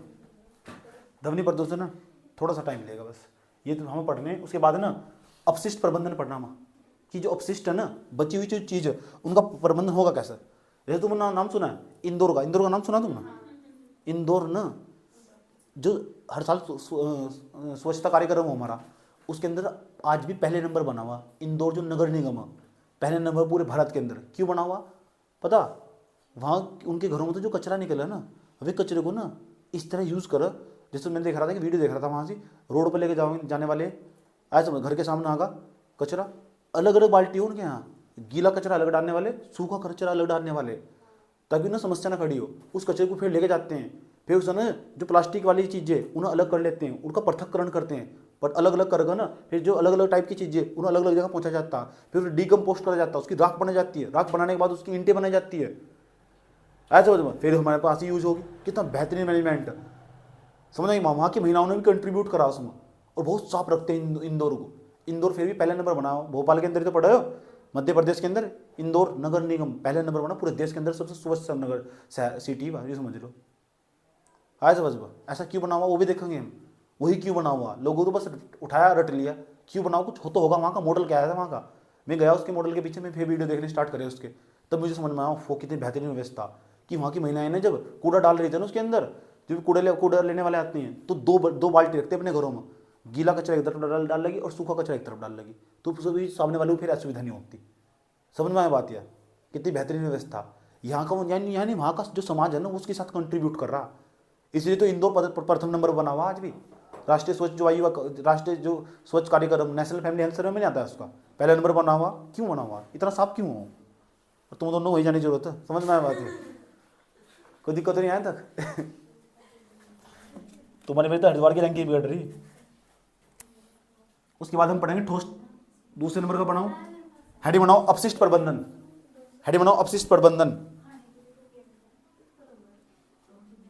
[SPEAKER 1] ध्वनि प्रदूषण ना थोड़ा सा टाइम लेगा बस। ये तो हमें पढ़ने, उसके बाद ना अपशिष्ट प्रबंधन पढ़ना हम, कि जो अपशिष्ट है ना, बची हुई जो चीज़ है उनका प्रबंधन होगा कैसे। जैसे तुमने नाम सुना है इंदौर का, इंदौर का नाम सुना तुमने। इंदौर ना जो हर साल स्वच्छता कार्यक्रम हो हमारा, उसके अंदर आज भी पहले नंबर बना हुआ इंदौर जो नगर निगम है, पहले नंबर पूरे भारत के अंदर। क्यों बना हुआ पता, वहाँ उनके घरों में तो जो कचरा निकला ना, वे कचरे को ना इस तरह यूज़ कर, जैसे मैंने देख रहा था कि वीडियो देख रहा था, वहाँ से रोड पर लेके जाने वाले आए समझ, घर के सामने आगा कचरा, अलग अलग बाल्टी हो उनके यहाँ, गीला कचरा अलग डालने वाले, सूखा कचरा अलग डालने वाले, तभी ना समस्या ना खड़ी हो। उस कचरे को फिर लेके जाते हैं, फिर उस ना जो प्लास्टिक वाली चीज़ें उन्हें अलग कर लेते हैं, उनका पृथक्करण करते हैं, पर अलग अलग करके ना फिर जो अलग अलग टाइप की चीज़ें उन्हें अलग अलग जगह पहुँचा जाता है, फिर डीकम्पोस्ट करा जाता है, उसकी राख बनाई जाती है, राख बनाने के बाद उसकी ईंटें बनाई जाती है, ऐसे समझ में, फिर हमारे पास यूज होगी। कितना बेहतरीन मैनेजमेंट, समझ आई, वहाँ की महिलाओं ने भी कंट्रीब्यूट करा उसमें, और बहुत साफ रखते हैं इंदौर को। इंदौर फिर भी पहले नंबर बना, भोपाल के अंदर तो पढ़ा हो, मध्य प्रदेश के अंदर इंदौर नगर निगम पहले नंबर बना, पूरे देश के अंदर सबसे स्वच्छ नगर सिटी, ये समझ लो। आए समझ में, ऐसा क्यों बना हुआ वो भी देखेंगे हम, वही क्यों बना हुआ, लोगों तो बस उठाया रट लिया, क्यों बनाओ, कुछ हो तो होगा, वहाँ का मॉडल क्या है वहाँ का। मैं गया उसके मॉडल के पीछे, मैं फिर वीडियो देखने स्टार्ट करे उसके, तब मुझे समझ में आया वो कितनी बेहतरीन व्यवस्था, कि वहाँ की महिलाएं ने जब कूड़ा डाल रही थी ना उसके अंदर, जब कूड़ा लेने वाले आते हैं तो दो बाल्टी रखते हैं अपने घरों में, गीला कचरा एक तरफ डाल लगी और सूखा कचरा एक तरफ डाल लगी, तो सभी सामने वाले को फिर असुविधा नहीं होती। समझ में आया बात, यह कितनी बेहतरीन व्यवस्था यहाँ का, यानी वहाँ का जो समाज है ना उसके साथ कंट्रीब्यूट कर रहा, इसलिए तो इंदौर प्रथम नंबर बना हुआ आज भी। राष्ट्रीय स्वच्छ जो आयु, राष्ट्रीय जो स्वच्छ कार्यक्रम, नेशनल फैमिली हेल्थ सर्वे में नहीं आता है उसका, पहला नंबर बना हुआ, क्यों बना हुआ, इतना साफ क्यों हो, और तुम दोनों वही जाने की जरूरत है। समझ में आया बात है, कोई दिक्कत नहीं आया तक तुम्हारे मेरे तो हरिद्वार की रैंकिंग बिगड़ रही। उसके बाद हम पढ़ेंगे ठोस, दूसरे नंबर का बनाओ, हेडिंग बनाओ अपशिष्ट प्रबंधन, हेडिंग बनाओ अपशिष्ट प्रबंधन,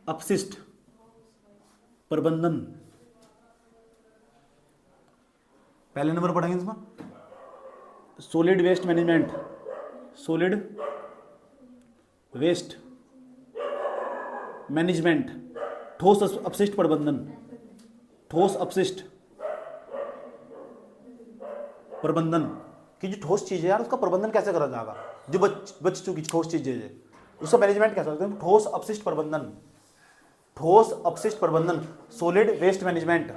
[SPEAKER 1] अपशिष्ट प्रबंधन पहले नंबर पढ़ेंगे इसमें। Solid waste management, solid waste management, ठोस अपशिष्ट प्रबंधन, ठोस अपशिष्ट प्रबंधन, कि जो ठोस चीज़ है यार उसका प्रबंधन कैसे करा जाएगा, जो बच चुकी ठोस चीज़ें है उसका मैनेजमेंट कैसे करते हैं, ठोस अपशिष्ट प्रबंधन, ठोस अपशिष्ट प्रबंधन, solid waste management,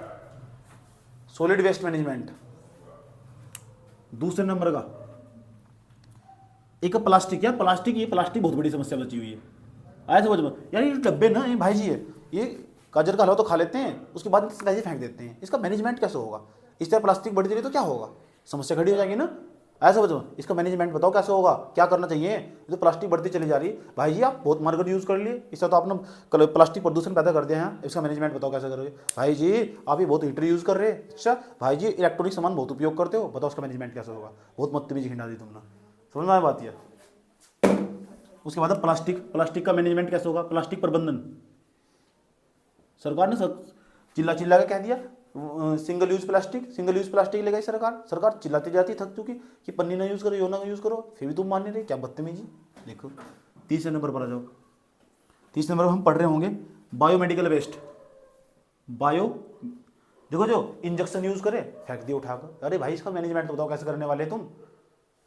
[SPEAKER 1] solid waste management. दूसरे नंबर का एक प्लास्टिक, यार प्लास्टिक, ये प्लास्टिक बहुत बड़ी समस्या बची हुई है, आया समझ में यार। ये डब्बे ना, ये भाई जी है, ये गाजर का हलवा तो खा लेते हैं, उसके बाद वैसे फेंक देते हैं, इसका मैनेजमेंट कैसे होगा, इस तरह प्लास्टिक बढ़ती रही तो क्या होगा, समस्या खड़ी हो जाएगी ना। ऐसा समझो, इसका मैनेजमेंट बताओ कैसे होगा, क्या करना चाहिए। ये तो प्लास्टिक बढ़ती चली जा रही है, भाई जी आप बहुत मार्केट यूज़ कर लिए, इससे तो आपने प्लास्टिक प्रदूषण पैदा कर दिया है, इसका मैनेजमेंट बताओ कैसे करोगे। भाई जी आप ये बहुत हीटर यूज़ कर रहे हैं, अच्छा भाई जी इलेक्ट्रॉनिक सामान बहुत उपयोग करते हो, बताओ उसका मैनेजमेंट कैसे होगा। बहुत मतबीजी खिंडा दी तुमने, समझ में आया बात यह। उसके बाद प्लास्टिक का मैनेजमेंट कैसे होगा, प्लास्टिक प्रबंधन। सरकार ने चिल्ला चिल्ला के कह दिया सिंगल यूज प्लास्टिक ले गई सरकार चिल्लाती जाती थक चुकी कि पन्नी ना यूज़ करो, यो ना यूज़ करो, फिर भी तुम मान नहीं रहे, क्या बदतमीजी। देखो तीसरे नंबर पर आ जाओ, तीसरे नंबर पर हम पढ़ रहे होंगे बायोमेडिकल वेस्ट। बायो देखो जो इंजेक्शन यूज़ करे फेंक दिया उठाकर, अरे भाई इसका मैनेजमेंट बताओ कैसे करने वाले तुम।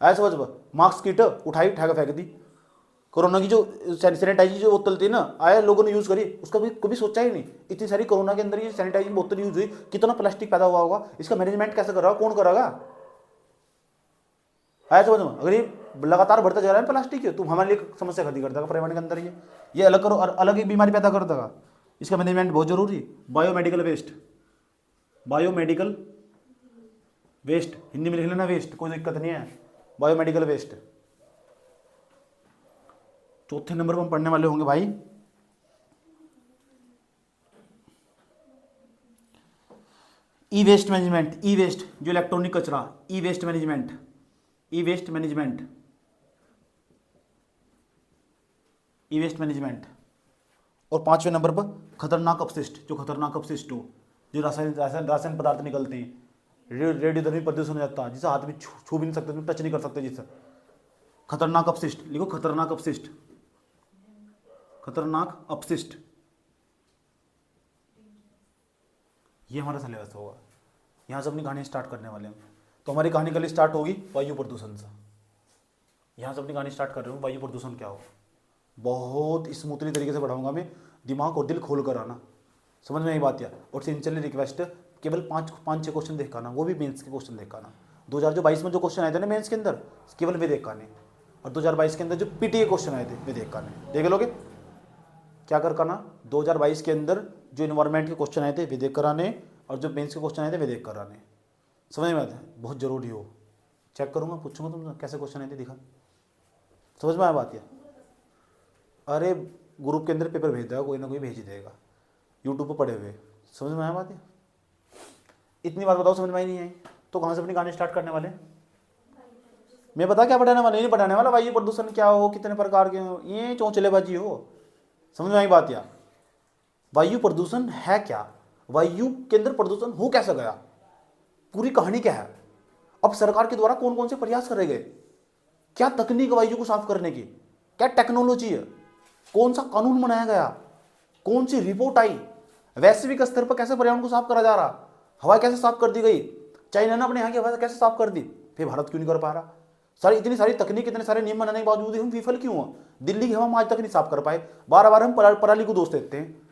[SPEAKER 1] ऐसा समझ, मास्क किट उठाई उठाकर फेंक दी। कोरोना की जो सैनिटाइजिंग जो बोतल थी ना, आया लोगों ने यूज़ करी, उसका भी कभी सोचा ही नहीं। इतनी सारी कोरोना के अंदर ये सैनिटाइजिंग बोतल यूज़ हुई, कितना प्लास्टिक पैदा हुआ होगा, इसका मैनेजमेंट कैसे कर रहा है, कौन करेगा। आया समझ में, अगर ये लगातार बढ़ता जा रहा है प्लास्टिक, तो हमारे लिए समस्या खड़ी कर देगा पर्यावरण के अंदर, ये अलग करो और अलग एक बीमारी पैदा कर देगा। इसका मैनेजमेंट बहुत जरूरी। Biomedical waste, biomedical waste Hindi में लिख लेना वेस्ट, कोई दिक्कत नहीं है। बायोमेडिकल वेस्ट चौथे नंबर पर हम पढ़ने वाले होंगे भाई ई वेस्ट मैनेजमेंट। ई वेस्ट जो इलेक्ट्रॉनिक कचरा, ई वेस्ट मैनेजमेंट, ई वेस्ट मैनेजमेंट, ई वेस्ट मैनेजमेंट। और पांचवें नंबर पर खतरनाक अपशिष्ट, जो खतरनाक अपशिष्ट हो, जो रासायनिक पदार्थ निकलते हैं, रेडियोधर्मी प्रदूषण हो जाता है, जिसे हाथ में छू भी नहीं सकते, टच नहीं कर सकते, जिससे खतरनाक अपशिष्ट लिखो, खतरनाक अपशिष्ट, खतरनाक अपशिष्ट। ये हमारा सिलेबस होगा। यहाँ से अपनी कहानी स्टार्ट करने वाले हैं। तो हमारी कहानी कल स्टार्ट होगी वायु प्रदूषण से। यहाँ से अपनी कहानी स्टार्ट कर रहे हूँ, वायु प्रदूषण क्या हो। बहुत स्मूथली तरीके से पढ़ाऊंगा मैं, दिमाग और दिल खोल कर आना, समझ में आई बात यार। और सिंसियरली रिक्वेस्ट है, केवल पाँच छः क्वेश्चन देख आना, वो भी मेंस के क्वेश्चन देख आना। 2022 में जो क्वेश्चन आए थे ना मेंस के अंदर, केवल वे देख आने। और 2022 के अंदर जो पीटीए क्वेश्चन आए थे वे देख आने। देख लोगे क्या कर करना, 2022 के अंदर जो इन्वायरमेंट के क्वेश्चन आए थे वे देख कर आने, और जो मेंस के क्वेश्चन आए थे वे देख कर आने। समझ में आता है, बहुत जरूरी हो। चेक करूँगा, पूछूंगा तुम कैसे क्वेश्चन आए थे, दिखा। समझ में आया बात यार। अरे ग्रुप के अंदर पेपर भेज देगा, कोई ना कोई भेज ही देगा, यूट्यूब पर पढ़े हुए। समझ में आया बात है। इतनी बात बताओ समझ में ही नहीं आई तो कहाँ से अपनी कहानी स्टार्ट करने वाले। मैं बता क्या पढ़ाने वाला, नहीं पढ़ाने वाला वायु प्रदूषण क्या हो, कितने प्रकार के हो, ये चौंचलेबाजी हो। समझ में आई बात यार। वायु प्रदूषण है क्या, वायु के अंदर प्रदूषण हो कैसे गया, पूरी कहानी क्या है, अब सरकार के द्वारा कौन कौन से प्रयास करे गए, क्या तकनीक वायु को साफ करने की, क्या टेक्नोलॉजी है, कौन सा कानून बनाया गया, कौन सी रिपोर्ट आई, वैश्विक स्तर पर कैसे पर्यावरण को साफ करा जा रहा, हवा कैसे साफ कर दी गई, चाइना ने अपने यहाँ की हवा कैसे साफ कर दी, फिर भारत क्यों नहीं कर पा रहा। सारी इतनी सारी तकनीक, इतने सारे नियम बनाने के बावजूद हम विफल क्यों हुआ। दिल्ली की हवा हम आज तक नहीं साफ कर पाए। बार बार हम पराली को दोष देते हैं,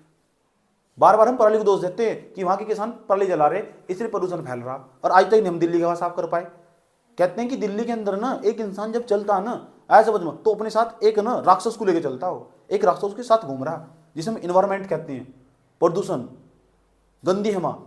[SPEAKER 1] बार बार हम पराली को दोष देते हैं कि वहां के किसान पराली जला रहे इसलिए प्रदूषण फैल रहा, और आज तक नहीं हम दिल्ली की हवा साफ कर पाए। कहते हैं कि दिल्ली के अंदर ना एक इंसान जब चलता है ना ऐसा समझ में, तो अपने साथ एक ना राक्षस को लेकर चलता हो, एक राक्षस के साथ घूम रहा, जिसे हम इन्वायरमेंट कहते हैं, प्रदूषण, गंदी हवा।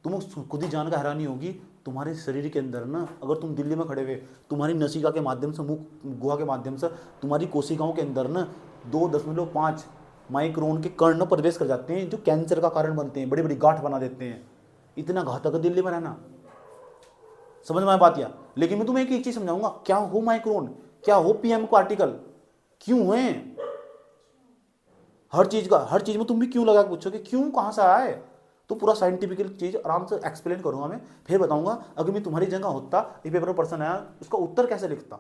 [SPEAKER 1] तुम खुद ही जान का हैरानी होगी, तुम्हारे शरीर के अंदर ना अगर तुम दिल्ली में खड़े हुए, तुम्हारी नसिका के माध्यम से, मुख गुहा के माध्यम से तुम्हारी कोशिकाओं के अंदर ना 2.5 माइक्रोन के कण प्रवेश कर जाते हैं, जो कैंसर का कारण बनते हैं, बड़ी बड़ी गांठ बना देते हैं। इतना घातक है दिल्ली में रहना। समझ में आया बात या। लेकिन मैं तुम्हें एक चीज समझाऊंगा, क्या हो माइक्रोन, क्या हो पीएम पार्टिकल, क्यों है, हर चीज में तुम भी क्यों लगा के पूछोगे, क्यों कहां से आया है, तो पूरा साइंटिफिकल चीज आराम से एक्सप्लेन करूंगा मैं, फिर बताऊंगा। अगर मैं तुम्हारी जगह होता, ये पेपर में पर्सन आया उसका उत्तर कैसे लिखता।